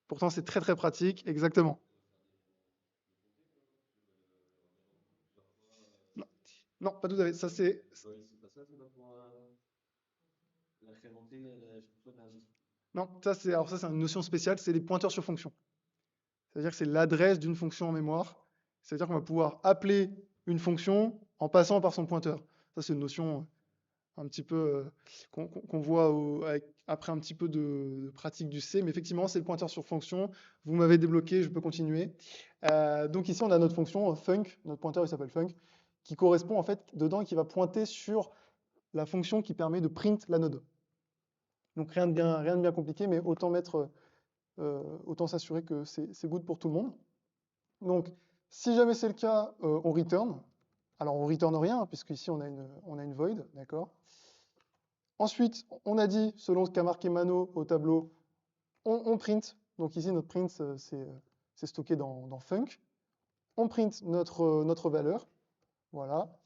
Pourtant, c'est très très pratique, exactement. Non, non, pas tout à fait. Ça c'est. Non, ça c'est une notion spéciale, c'est les pointeurs sur fonction. C'est-à-dire que c'est l'adresse d'une fonction en mémoire. C'est-à-dire qu'on va pouvoir appeler une fonction en passant par son pointeur. Ça c'est une notion un petit peu qu'on voit après un petit peu de pratique du C, mais effectivement c'est le pointeur sur fonction. Vous m'avez débloqué, je peux continuer. Donc ici on a notre fonction func, notre pointeur il s'appelle func, qui correspond en fait dedans, qui va pointer sur la fonction qui permet de print la node. Donc rien de bien compliqué, mais autant s'assurer que c'est good pour tout le monde. Donc si jamais c'est le cas, on return. Alors on return rien, puisque ici on a une void, d'accord. Ensuite, on a dit, selon ce qu'a marqué Mano au tableau, on print. Donc ici, notre print, c'est stocké dans func. On print notre valeur. Voilà.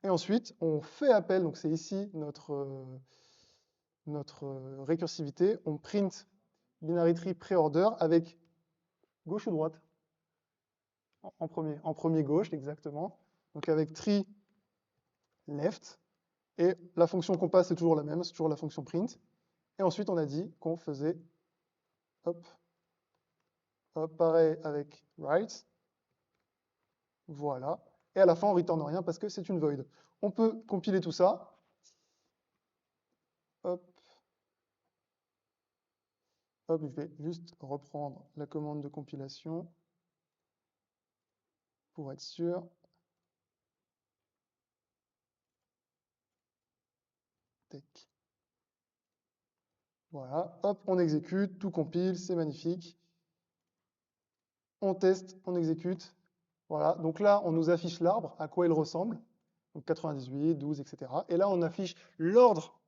Et ensuite, on fait appel, donc c'est ici notre récursivité. On print binary tree preorder avec gauche ou droite? En premier gauche, exactement. Donc avec tree left. Et la fonction qu'on passe, c'est toujours la même, c'est toujours la fonction print. Et ensuite, on a dit qu'on faisait, hop, pareil avec right. Voilà. Et à la fin, on ne returne rien parce que c'est une void. On peut compiler tout ça. Hop. Hop, je vais juste reprendre la commande de compilation pour être sûr. Tac. Voilà. Hop, on exécute, tout compile, c'est magnifique. On teste, on exécute. Voilà. Donc là, on nous affiche l'arbre, à quoi il ressemble. Donc 98, 12, etc. Et là, on affiche l'ordre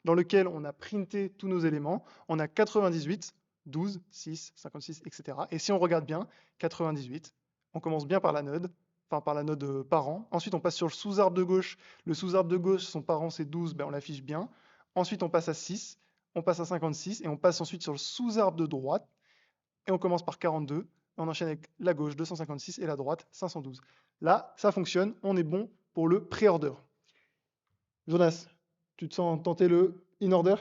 dans lequel on a printé tous nos éléments, on a 98, 12, 6, 56, etc. Et si on regarde bien, 98, on commence bien par la node, enfin par la node parent. Ensuite, on passe sur le sous-arbre de gauche. Le sous-arbre de gauche, son parent, c'est 12, ben, on l'affiche bien. Ensuite, on passe à 6, on passe à 56, et on passe ensuite sur le sous-arbre de droite, et on commence par 42, et on enchaîne avec la gauche, 256, et la droite, 512. Là, ça fonctionne, on est bon pour le pré-order. Jonas, tu te sens tenter le in-order?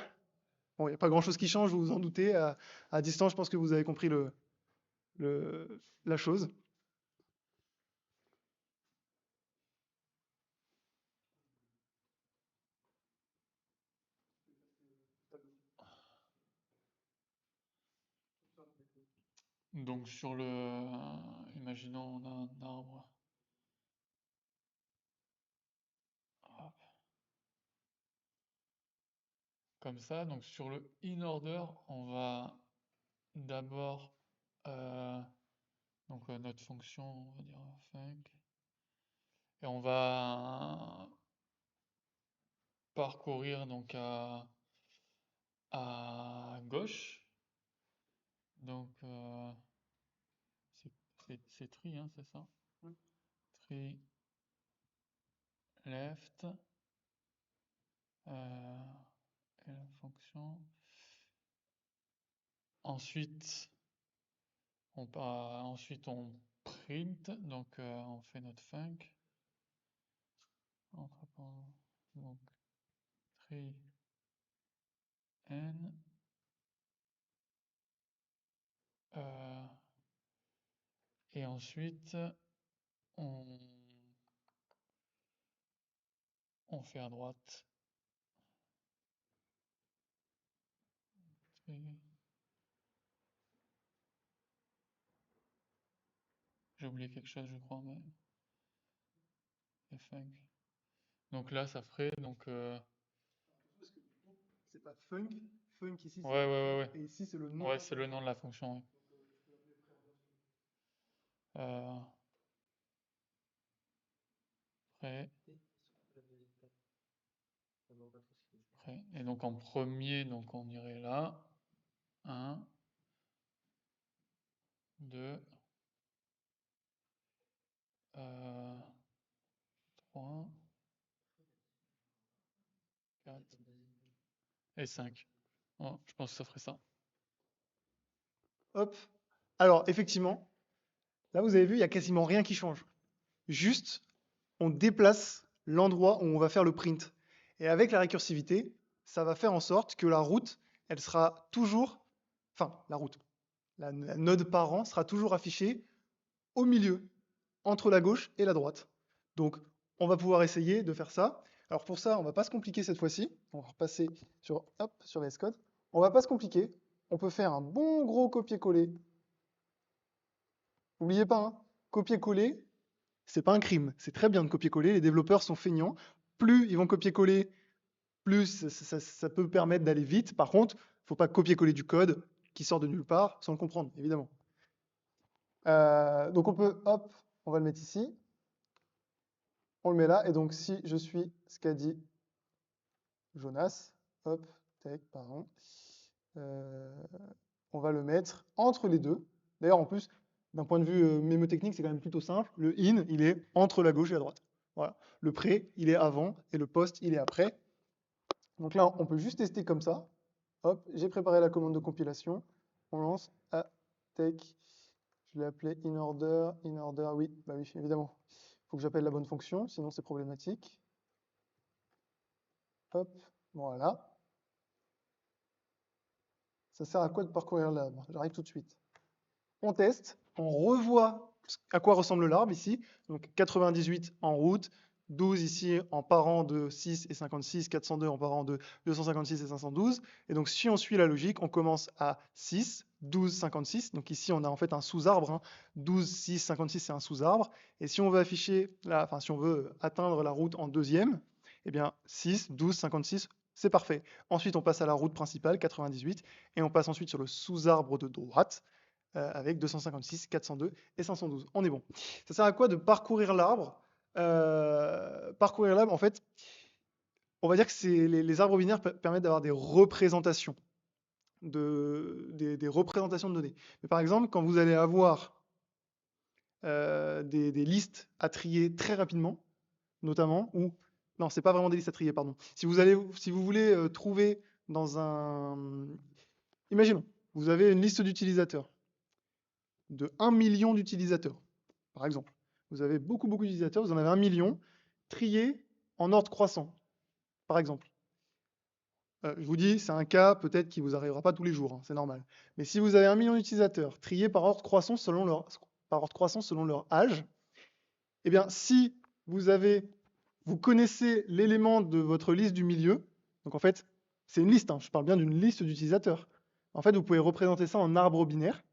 Bon, il n'y a pas grand-chose qui change, vous vous en doutez. À distance, je pense que vous avez compris la chose. Donc imaginons on a un arbre. Hop. Comme ça, donc sur le in order, on va d'abord notre fonction, on va dire func, et on va parcourir donc à gauche. Donc c'est tree, hein, c'est ça? Tree left et la fonction. Ensuite on print, donc on fait notre func. Donc tree n et ensuite on fait à droite. J'ai oublié quelque chose, je crois, mais et func. Donc là, ça ferait donc. C'est pas func, func ici, c'est Ouais. et ici c'est le nom. Ouais, c'est le nom de la fonction. Ouais. Prêt. Et donc en premier, donc on irait là. 1, 2, 3, 4 et 5. Oh, je pense que ça ferait ça. Hop. Alors, effectivement, là, vous avez vu, il n'y a quasiment rien qui change. Juste, on déplace l'endroit où on va faire le print. Et avec la récursivité, ça va faire en sorte que la route, elle sera toujours, enfin, la node parent sera toujours affichée au milieu, entre la gauche et la droite. Donc, on va pouvoir essayer de faire ça. Alors pour ça, on ne va pas se compliquer cette fois-ci. On va repasser sur VS Code. On ne va pas se compliquer. On peut faire un bon gros copier-coller. N'oubliez pas, hein, copier-coller, c'est pas un crime. C'est très bien de copier-coller. Les développeurs sont feignants. Plus ils vont copier-coller, plus ça peut permettre d'aller vite. Par contre, il ne faut pas copier-coller du code qui sort de nulle part sans le comprendre, évidemment. Donc on peut, hop, on va le mettre ici. On le met là. Et donc si je suis ce qu'a dit Jonas, hop, tech, pardon, on va le mettre entre les deux. D'ailleurs, en plus, d'un point de vue mémotechnique, c'est quand même plutôt simple. Le in, il est entre la gauche et la droite. Voilà. Le pré, il est avant et le post, il est après. Donc là, on peut juste tester comme ça. Hop, j'ai préparé la commande de compilation. On lance à tech. Je l'ai appelé in order, oui, bah oui, évidemment. Il faut que j'appelle la bonne fonction, sinon c'est problématique. Hop, voilà. Ça sert à quoi de parcourir l'arbre? J'arrive tout de suite. On teste, on revoit à quoi ressemble l'arbre ici. Donc 98 en route, 12 ici en parent de 6 et 56, 402 en parent de 256 et 512. Et donc si on suit la logique, on commence à 6, 12, 56. Donc ici on a en fait un sous-arbre. Hein. 12, 6, 56 c'est un sous-arbre. Et si on veut si on veut atteindre la route en deuxième, eh bien 6, 12, 56, c'est parfait. Ensuite on passe à la route principale, 98, et on passe ensuite sur le sous-arbre de droite, avec 256, 402 et 512. On est bon. Ça sert à quoi de parcourir l'arbre? Parcourir l'arbre, en fait, on va dire que les arbres binaires permettent d'avoir des représentations, des représentations de données. Mais par exemple, quand vous allez avoir des listes à trier très rapidement, notamment, ou non, c'est pas vraiment des listes à trier, pardon. Si vous voulez trouver dans un, imaginons, vous avez une liste d'utilisateurs de 1 million d'utilisateurs, par exemple. Vous avez beaucoup d'utilisateurs, vous en avez 1 million, triés en ordre croissant, par exemple. Je vous dis, c'est un cas peut-être qui vous arrivera pas tous les jours, hein, c'est normal. Mais si vous avez 1 million d'utilisateurs triés par ordre croissant selon leur âge, eh bien, si vous connaissez l'élément de votre liste du milieu, donc en fait, c'est une liste, hein, je parle bien d'une liste d'utilisateurs. En fait, vous pouvez représenter ça en arbre binaire.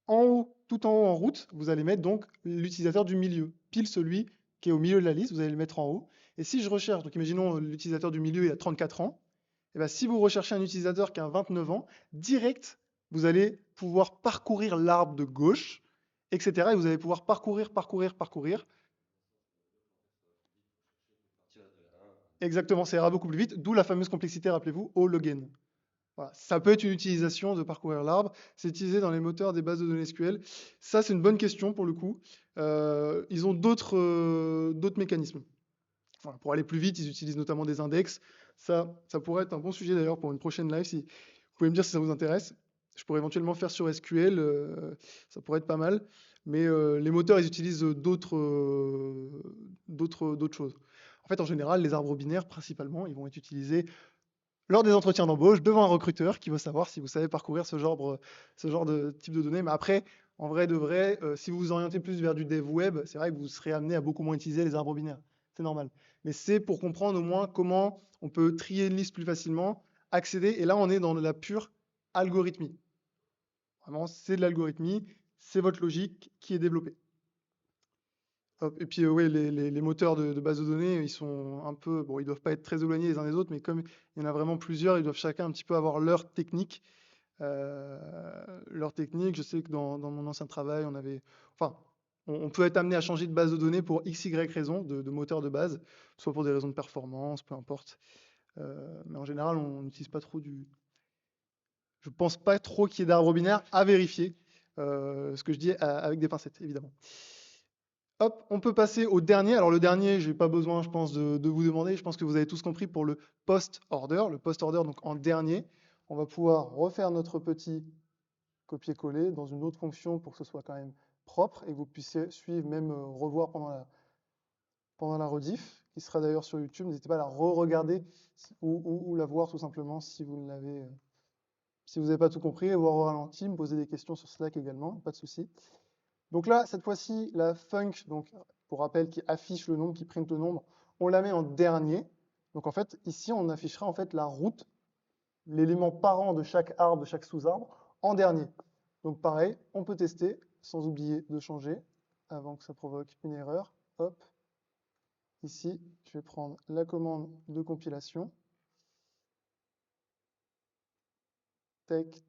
En haut, tout en haut en route, vous allez mettre donc l'utilisateur du milieu, pile celui qui est au milieu de la liste, vous allez le mettre en haut. Et si je recherche, donc imaginons l'utilisateur du milieu, il a 34 ans, et bien si vous recherchez un utilisateur qui a 29 ans, direct, vous allez pouvoir parcourir l'arbre de gauche, etc. Et vous allez pouvoir parcourir. Exactement, ça ira beaucoup plus vite, d'où la fameuse complexité, rappelez-vous, O log n. Voilà. Ça peut être une utilisation de parcourir l'arbre. C'est utilisé dans les moteurs des bases de données SQL. Ça, c'est une bonne question pour le coup. Ils ont d'autres mécanismes. Voilà, pour aller plus vite, ils utilisent notamment des index. Ça pourrait être un bon sujet d'ailleurs pour une prochaine live. Si, vous pouvez me dire si ça vous intéresse. Je pourrais éventuellement faire sur SQL. Ça pourrait être pas mal. Mais les moteurs, ils utilisent d'autres choses. En fait, en général, les arbres binaires, principalement, ils vont être utilisés lors des entretiens d'embauche devant un recruteur qui veut savoir si vous savez parcourir ce genre de type de données. Mais après, en vrai de vrai, si vous vous orientez plus vers du dev web, c'est vrai que vous serez amené à beaucoup moins utiliser les arbres binaires. C'est normal. Mais c'est pour comprendre au moins comment on peut trier une liste plus facilement, accéder. Et là, on est dans de la pure algorithmie. Vraiment, c'est de l'algorithmie, c'est votre logique qui est développée. Hop, et puis, ouais, les moteurs de base de données, ils sont un peu, bon, ils doivent pas être très éloignés les uns des autres, mais comme il y en a vraiment plusieurs, ils doivent chacun un petit peu avoir leur technique. Je sais que dans mon ancien travail, enfin, on peut être amené à changer de base de données pour x, y raison, de moteur de base, soit pour des raisons de performance, peu importe. Mais en général, on n'utilise pas trop je pense pas trop qu'il y ait d'arbres binaires à vérifier, ce que je dis avec des pincettes, évidemment. Hop, on peut passer au dernier. Alors le dernier, je n'ai pas besoin, je pense, de vous demander. Je pense que vous avez tous compris pour le post-order. Le post-order, donc en dernier, on va pouvoir refaire notre petit copier-coller dans une autre fonction pour que ce soit quand même propre et que vous puissiez suivre, même revoir pendant la rediff, qui sera d'ailleurs sur YouTube. N'hésitez pas à la re-regarder ou la voir tout simplement si vous n'avez pas tout compris, voir au ralenti, me poser des questions sur Slack également, pas de souci. Donc là, cette fois-ci, la func, donc pour rappel, qui affiche le nombre, qui print le nombre, on la met en dernier. Donc en fait, ici, on affichera en fait la route, l'élément parent de chaque arbre, de chaque sous-arbre, en dernier. Donc pareil, on peut tester, sans oublier de changer, avant que ça provoque une erreur. Hop, ici, je vais prendre la commande de compilation. Tac.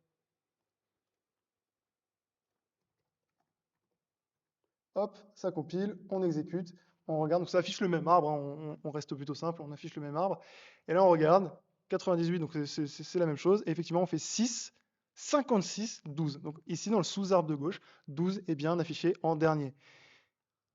Hop, ça compile, on exécute, on regarde, donc ça affiche le même arbre, hein, on reste plutôt simple, on affiche le même arbre. Et là, on regarde, 98, donc c'est la même chose. Et effectivement, on fait 6, 56, 12. Donc ici, dans le sous-arbre de gauche, 12 est bien affiché en dernier.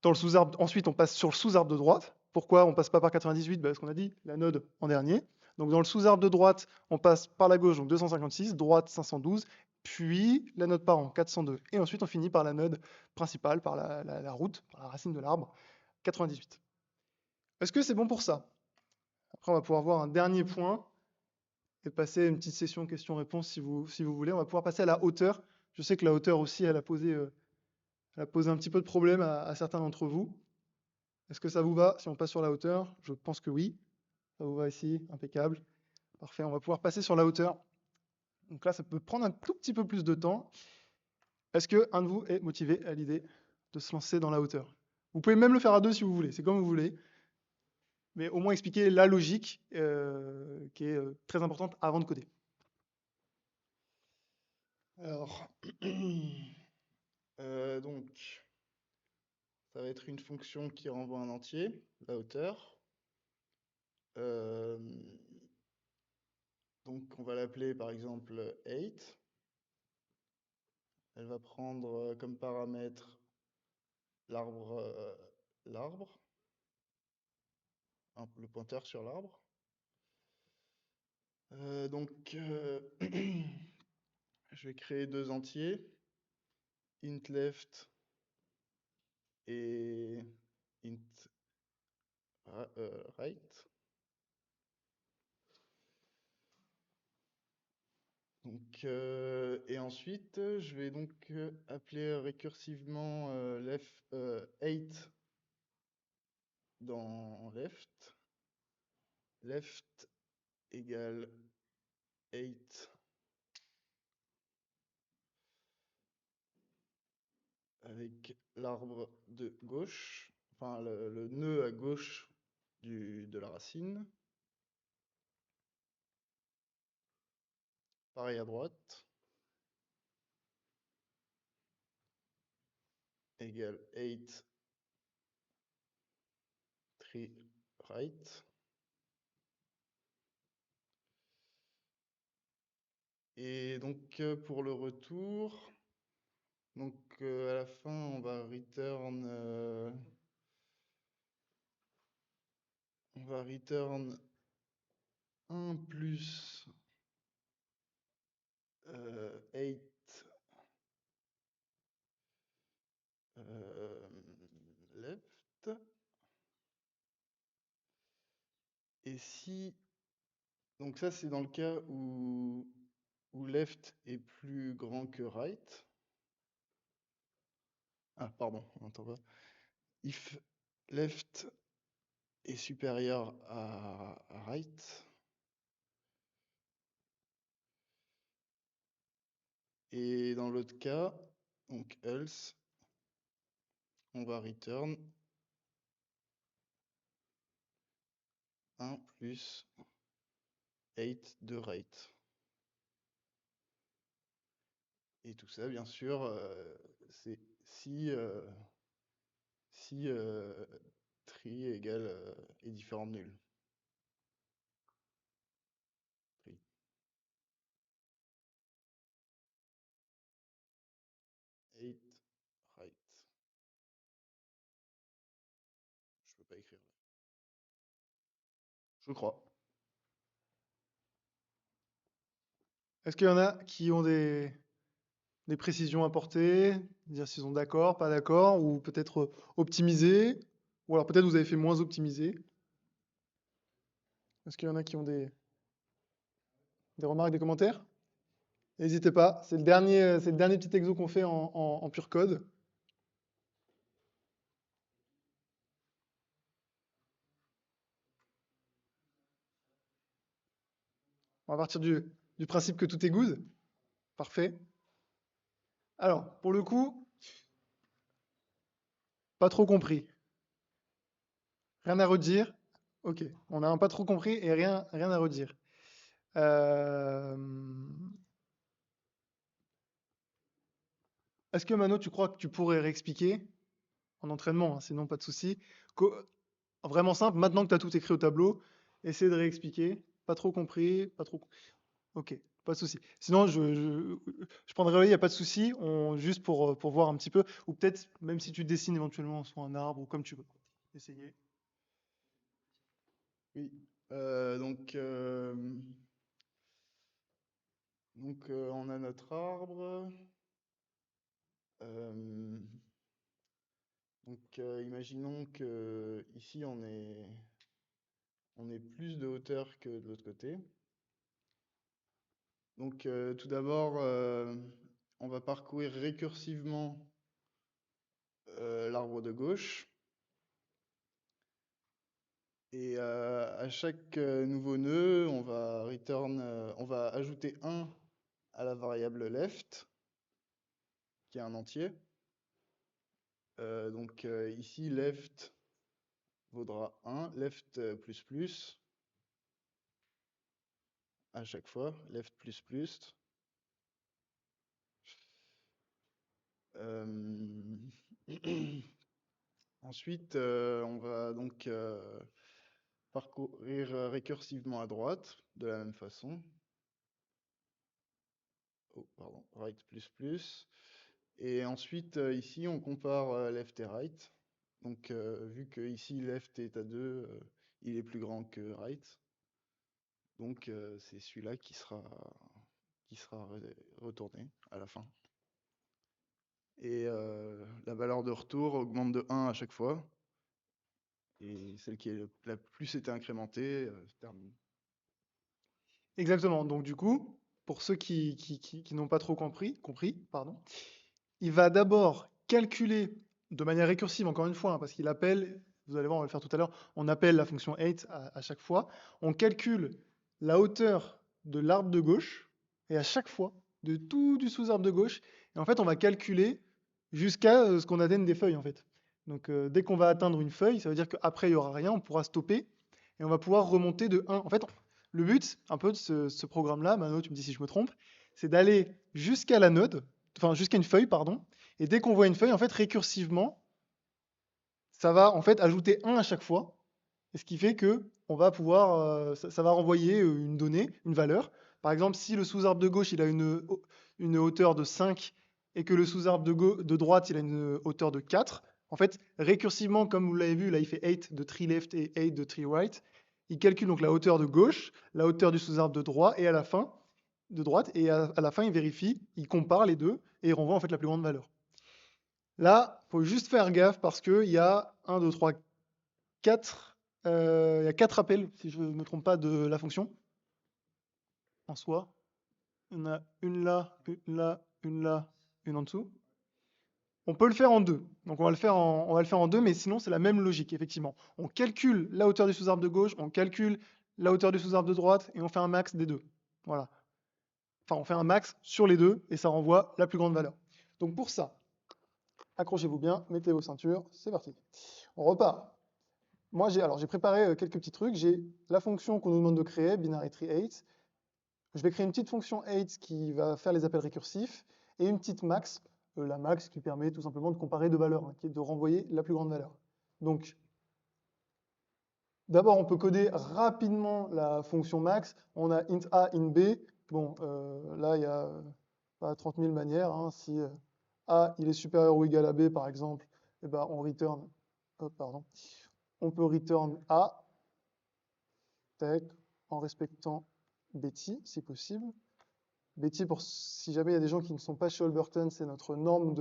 Dans le sous-arbre, ensuite, on passe sur le sous-arbre de droite. Pourquoi on ne passe pas par 98? Parce qu'on a dit la node en dernier. Donc dans le sous-arbre de droite, on passe par la gauche, donc 256, droite 512, puis la node parent 402. Et ensuite, on finit par la node principale, par la route, par la racine de l'arbre, 98. Est-ce que c'est bon pour ça? Après, on va pouvoir voir un dernier point et passer à une petite session questions-réponses si vous voulez. On va pouvoir passer à la hauteur. Je sais que la hauteur aussi, elle a posé un petit peu de problème à certains d'entre vous. Est-ce que ça vous va si on passe sur la hauteur? Je pense que oui. Ça vous va ici? Impeccable. Parfait, on va pouvoir passer sur la hauteur. Donc là, ça peut prendre un tout petit peu plus de temps. Est-ce qu'un de vous est motivé à l'idée de se lancer dans la hauteur? Vous pouvez même le faire à deux si vous voulez, c'est comme vous voulez. Mais au moins expliquer la logique qui est très importante avant de coder. Alors, donc, ça va être une fonction qui renvoie un entier, la hauteur. Euh, donc on va l'appeler par exemple 8. Elle va prendre comme paramètre l'arbre, le pointeur sur l'arbre. Je vais créer deux entiers, int left et int right. Et ensuite, je vais donc appeler récursivement left 8 dans left. Left égale 8 avec l'arbre de gauche, enfin le nœud à gauche de la racine. Pareil à droite. Égale 8 tree right. Et donc pour le retour, donc à la fin on va return 1 plus 8 left. Et si, donc ça c'est dans le cas où left est plus grand que right. Ah pardon, on n'entend pas. If left est supérieur à right. Et dans l'autre cas, donc else, on va return 1 plus 8 de right. Et tout ça, bien sûr, c'est si tree égale est différent de nul. Tree. Eight right. Je peux pas écrire là. Je crois. Est-ce qu'il y en a qui ont des précisions à apporter, dire s'ils sont d'accord, pas d'accord, ou peut-être optimiser, ou alors peut-être vous avez fait moins optimiser. Est-ce qu'il y en a qui ont des remarques, des commentaires? N'hésitez pas, c'est le dernier petit exo qu'on fait en pur code. On va partir du principe que tout est good. Parfait. Alors, pour le coup, pas trop compris. Rien à redire. Ok, on a un pas trop compris et rien à redire. Est-ce que Mano, tu crois que tu pourrais réexpliquer en entraînement, hein, sinon pas de souci. Vraiment simple, maintenant que tu as tout écrit au tableau, essaie de réexpliquer. Pas trop compris, pas trop. Ok, pas de souci. Sinon, je prendrai il n'y a pas de souci, juste pour voir un petit peu, ou peut-être même si tu dessines éventuellement soit un arbre ou comme tu veux. Essayer. Oui. On a notre arbre. Imaginons que ici on est plus de hauteur que de l'autre côté. Donc tout d'abord, on va parcourir récursivement l'arbre de gauche. Et à chaque nouveau nœud, on va ajouter 1 à la variable left, qui est un entier. Ici, left vaudra 1, left plus plus, à chaque fois, left plus plus. Ensuite, on va donc parcourir récursivement à droite de la même façon. Oh, pardon, right plus plus. Et ensuite, ici, on compare left et right. Donc, vu que ici, left est à 2, il est plus grand que right. Donc, c'est celui-là qui sera retourné à la fin. Et la valeur de retour augmente de 1 à chaque fois. Et celle qui est la plus été incrémentée se termine. Exactement. Donc du coup, pour ceux qui n'ont pas trop compris, pardon, il va d'abord calculer de manière récursive, encore une fois, hein, parce qu'il appelle, vous allez voir, on va le faire tout à l'heure, on appelle la fonction 8 à chaque fois. On calcule la hauteur de l'arbre de gauche, et à chaque fois, de tout du sous-arbre de gauche, et en fait, on va calculer jusqu'à ce qu'on atteigne des feuilles, en fait. Donc dès qu'on va atteindre une feuille, ça veut dire qu'après, il n'y aura rien, on pourra stopper, et on va pouvoir remonter de 1. En fait, le but, un peu de ce programme-là, Mano, tu me dis si je me trompe, c'est d'aller jusqu'à la node, enfin jusqu'à une feuille, pardon, et dès qu'on voit une feuille, en fait, récursivement, ça va en fait ajouter 1 à chaque fois, et ce qui fait que on va pouvoir, ça va renvoyer une donnée, une valeur. Par exemple, si le sous-arbre de gauche il a une hauteur de 5 et que le sous-arbre de droite il a une hauteur de 4, en fait, récursivement, comme vous l'avez vu, là il fait 8 de tree left et 8 de tree right, il calcule donc la hauteur de gauche, la hauteur du sous-arbre de droite, et à la fin, de droite, et à la fin il vérifie, il compare les deux, et il renvoie en fait la plus grande valeur. Là, il faut juste faire gaffe parce qu'il y a 1, 2, 3, 4, il y a 4 appels, si je ne me trompe pas, de la fonction en soi. Il y en a une là, une là, une là, une en dessous. On peut le faire en deux. Donc on va le faire en deux, mais sinon c'est la même logique, effectivement. On calcule la hauteur du sous-arbre de gauche, on calcule la hauteur du sous-arbre de droite, et on fait un max des deux. Voilà. Enfin, on fait un max sur les deux, et ça renvoie la plus grande valeur. Donc pour ça, accrochez-vous bien, mettez vos ceintures, c'est parti. On repart. Moi, j'ai préparé quelques petits trucs. J'ai la fonction qu'on nous demande de créer, binary tree 8. Je vais créer une petite fonction 8 qui va faire les appels récursifs et une petite max, la max qui permet tout simplement de comparer deux valeurs, hein, qui est de renvoyer la plus grande valeur. Donc, d'abord, on peut coder rapidement la fonction max. On a int a, int b. Bon, là, il y a pas 30 000 manières. Hein. Si a il est supérieur ou égal à b, par exemple, eh ben, on return, on peut return a, en respectant Betty, si possible. Betty, si jamais il y a des gens qui ne sont pas chez Holberton, c'est notre norme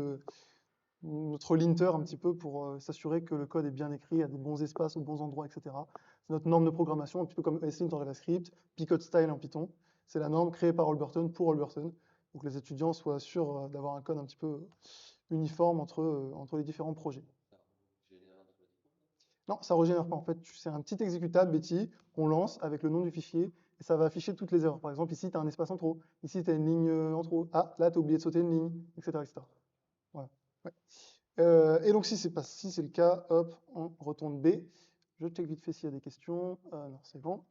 notre linter un petit peu pour s'assurer que le code est bien écrit, à des bons espaces, aux bons endroits, etc. C'est notre norme de programmation, un petit peu comme ESLint en JavaScript, Picot Style en Python. C'est la norme créée par Holberton pour Holberton, pour que les étudiants soient sûrs d'avoir un code un petit peu uniforme entre les différents projets. Non, ça ne régénère pas. En fait, c'est un petit exécutable Betty qu'on lance avec le nom du fichier et ça va afficher toutes les erreurs. Par exemple, ici, tu as un espace en trop. Ici, tu as une ligne en trop. Ah, là, tu as oublié de sauter une ligne, etc. etc. Voilà. Ouais. Et donc, si c'est le cas, hop, on retourne B. Je check vite fait s'il y a des questions. Non, c'est bon.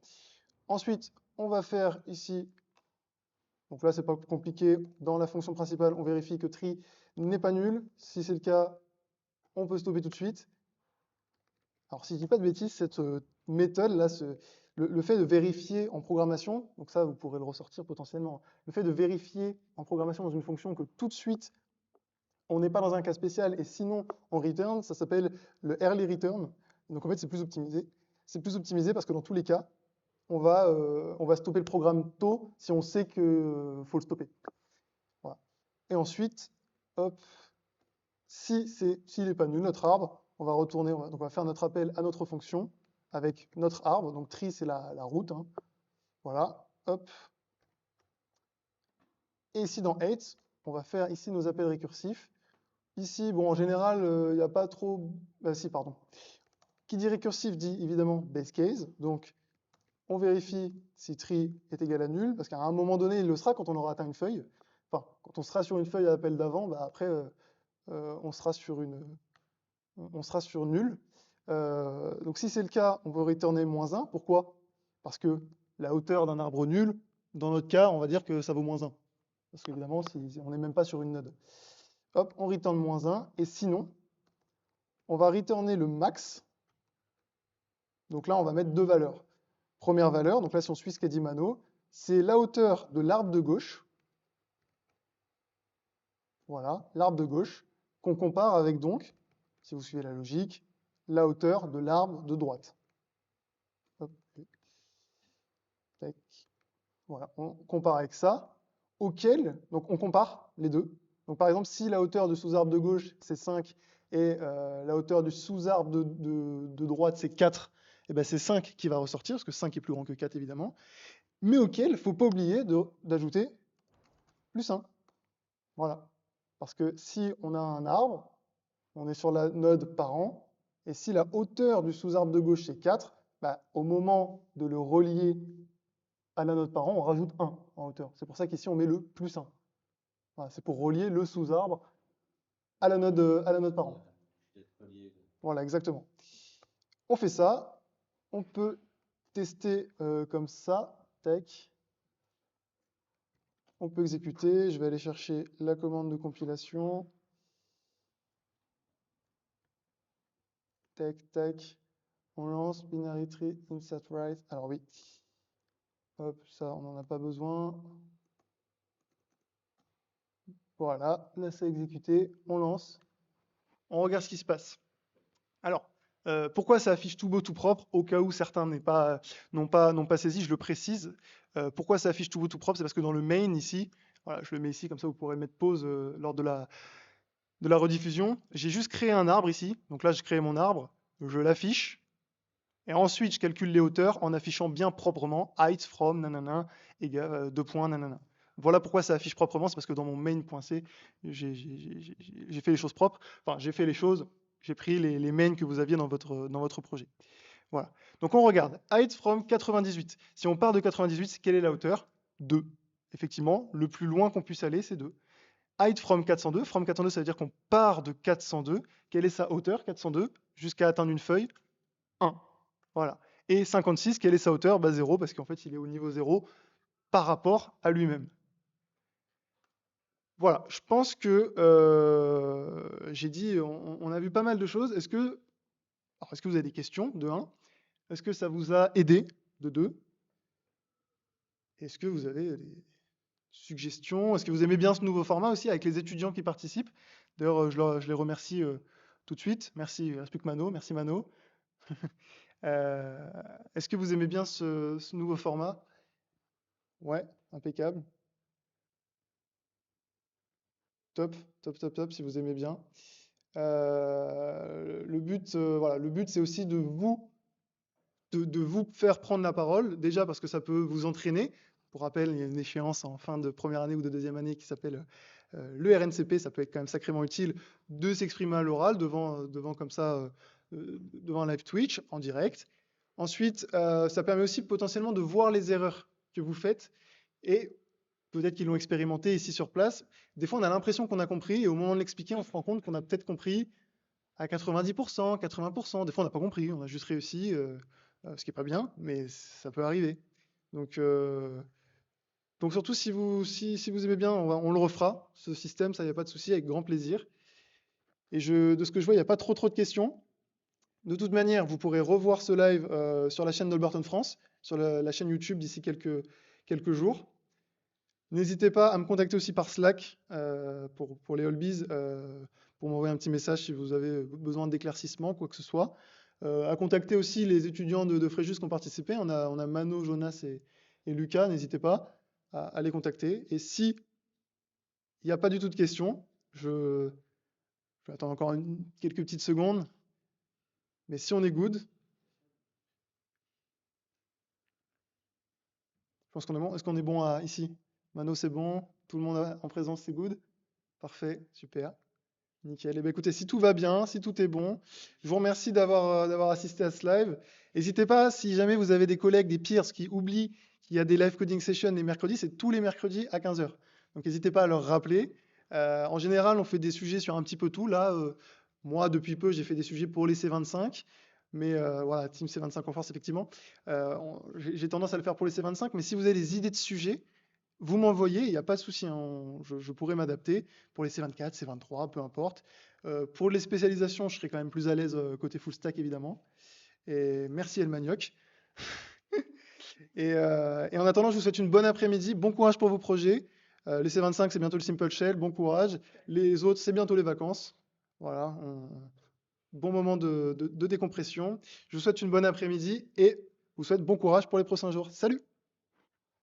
Ensuite, on va faire ici. Donc là, c'est pas compliqué. Dans la fonction principale, on vérifie que tree n'est pas nul. Si c'est le cas, on peut stopper tout de suite. Alors, si je ne dis pas de bêtises, cette méthode-là, le fait de vérifier en programmation, donc ça, vous pourrez le ressortir potentiellement, le fait de vérifier en programmation dans une fonction que tout de suite, on n'est pas dans un cas spécial et sinon on return, ça s'appelle le early return. Donc en fait, c'est plus optimisé. C'est plus optimisé parce que dans tous les cas, on va stopper le programme tôt si on sait qu'il faut le stopper. Voilà. Et ensuite, hop, s'il n'est pas nul, notre arbre, on va retourner, donc on va faire notre appel à notre fonction avec notre arbre. Donc tree, c'est la route. Hein. Voilà, hop. Et ici, dans 8, on va faire ici nos appels récursifs. Ici, bon, en général, il n'y a pas trop... si, pardon. Qui dit récursif dit évidemment base case. Donc, on vérifie si tree est égal à nul, parce qu'à un moment donné, il le sera quand on aura atteint une feuille. Enfin, quand on sera sur une feuille à appel d'avant, bah, après, on sera sur nul. Donc si c'est le cas, on peut returner -1. Pourquoi? Parce que la hauteur d'un arbre nul, dans notre cas, on va dire que ça vaut -1. Parce qu'évidemment, si on n'est même pas sur une node. Hop, on return -1. Et sinon, on va returner le max Donc là, on va mettre deux valeurs. Première valeur, donc là, si on suit ce qu'a dit Mano, c'est la hauteur de l'arbre de gauche. Voilà, l'arbre de gauche, qu'on compare avec donc, si vous suivez la logique, la hauteur de l'arbre de droite. Hop, tac. Voilà, on compare avec ça, auquel, donc on compare les deux. Donc par exemple, si la hauteur du sous-arbre de gauche, c'est 5, et la hauteur du sous-arbre de droite, c'est 4, et ben c'est 5 qui va ressortir, parce que 5 est plus grand que 4, évidemment, mais auquel il ne faut pas oublier d'ajouter plus 1. Voilà. Parce que si on a un arbre, on est sur la node parent, et si la hauteur du sous-arbre de gauche, c'est 4, bah, au moment de le relier à la node parent, on rajoute 1 en hauteur. C'est pour ça qu'ici, on met le plus 1. Voilà, c'est pour relier le sous-arbre à la node parent. Voilà, exactement. On fait ça. On peut tester comme ça. Tac. On peut exécuter. Je vais aller chercher la commande de compilation. Tac, tac. On lance binary tree insert right. Alors oui. Hop, ça, on n'en a pas besoin. Voilà, là c'est exécuté. On lance. On regarde ce qui se passe. Alors, pourquoi ça affiche tout beau, tout propre? Au cas où certains n'ont pas saisi, je le précise. Pourquoi ça affiche tout beau, tout propre? C'est parce que dans le main ici, voilà, je le mets ici, comme ça vous pourrez mettre pause lors de la rediffusion. J'ai juste créé un arbre ici. Donc là, je crée mon arbre, je l'affiche. Et ensuite, je calcule les hauteurs en affichant bien proprement height from nanana égale 2 points nanana. Voilà pourquoi ça affiche proprement, c'est parce que dans mon main.c, j'ai fait les choses propres. Enfin, j'ai fait les choses, j'ai pris les mains que vous aviez dans votre projet. Voilà. Donc on regarde height from 98. Si on part de 98, quelle est la hauteur? 2. Effectivement, le plus loin qu'on puisse aller, c'est 2. Height from 402. From 402, ça veut dire qu'on part de 402. Quelle est sa hauteur? 402 jusqu'à atteindre une feuille? 1. Voilà. Et 56, quelle est sa hauteur? 0, parce qu'en fait, il est au niveau 0 par rapport à lui-même. Voilà, je pense que j'ai dit, on a vu pas mal de choses. Est-ce que vous avez des questions, de 1? Est-ce que ça vous a aidé, de 2? Est-ce que vous avez des suggestions? Est-ce que vous aimez bien ce nouveau format aussi, avec les étudiants qui participent? D'ailleurs, je les remercie tout de suite. Merci, il ne reste plus que Mano. Merci Mano. Est-ce que vous aimez bien ce nouveau format? Ouais, impeccable. Top, top, top, top, si vous aimez bien. Le but, voilà, le but, c'est aussi de vous faire prendre la parole, déjà parce que ça peut vous entraîner. Pour rappel, il y a une échéance en fin de première année ou de deuxième année qui s'appelle le RNCP. Ça peut être quand même sacrément utile de s'exprimer à l'oral devant comme ça, devant un live Twitch en direct. Ensuite, ça permet aussi potentiellement de voir les erreurs que vous faites et peut-être qu'ils l'ont expérimenté ici sur place. Des fois, on a l'impression qu'on a compris et au moment de l'expliquer, on se rend compte qu'on a peut-être compris à 90%, 80%. Des fois, on n'a pas compris, on a juste réussi, ce qui n'est pas bien, mais ça peut arriver. Donc surtout, si vous aimez bien, on le refera, ce système, ça, il n'y a pas de souci, avec grand plaisir. Et de ce que je vois, il n'y a pas trop de questions. De toute manière, vous pourrez revoir ce live sur la chaîne d'Olberton France, sur la chaîne YouTube d'ici quelques jours. N'hésitez pas à me contacter aussi par Slack pour les Holbies, pour m'envoyer un petit message si vous avez besoin d'éclaircissement, quoi que ce soit. À contacter aussi les étudiants de Fréjus qui ont participé. On a Mano, Jonas et Lucas. N'hésitez pas à les contacter. Et si il n'y a pas du tout de questions, je vais attendre encore quelques petites secondes. Mais si on est good, je pense qu'on est bon. Est-ce qu'on est bon ici? Mano, c'est bon. Tout le monde en présence, c'est good. Parfait, super. Nickel. Eh bien, écoutez, si tout va bien, si tout est bon, je vous remercie d'avoir assisté à ce live. N'hésitez pas, si jamais vous avez des collègues, des peers qui oublient qu'il y a des live coding sessions les mercredis, c'est tous les mercredis à 15h. Donc n'hésitez pas à leur rappeler. En général, on fait des sujets sur un petit peu tout. Là, moi, depuis peu, j'ai fait des sujets pour les C25. Mais voilà, Team C25 en force, effectivement. J'ai tendance à le faire pour les C25. Mais si vous avez des idées de sujets, vous m'envoyez, il n'y a pas de souci, hein, je pourrais m'adapter pour les C24, C23, peu importe. Pour les spécialisations, je serai quand même plus à l'aise côté full stack, évidemment. Et merci El Manioc. Et en attendant, je vous souhaite une bonne après-midi. Bon courage pour vos projets. Les C25, c'est bientôt le Simple Shell. Bon courage. Les autres, c'est bientôt les vacances. Voilà. Bon moment de décompression. Je vous souhaite une bonne après-midi et vous souhaite bon courage pour les prochains jours. Salut!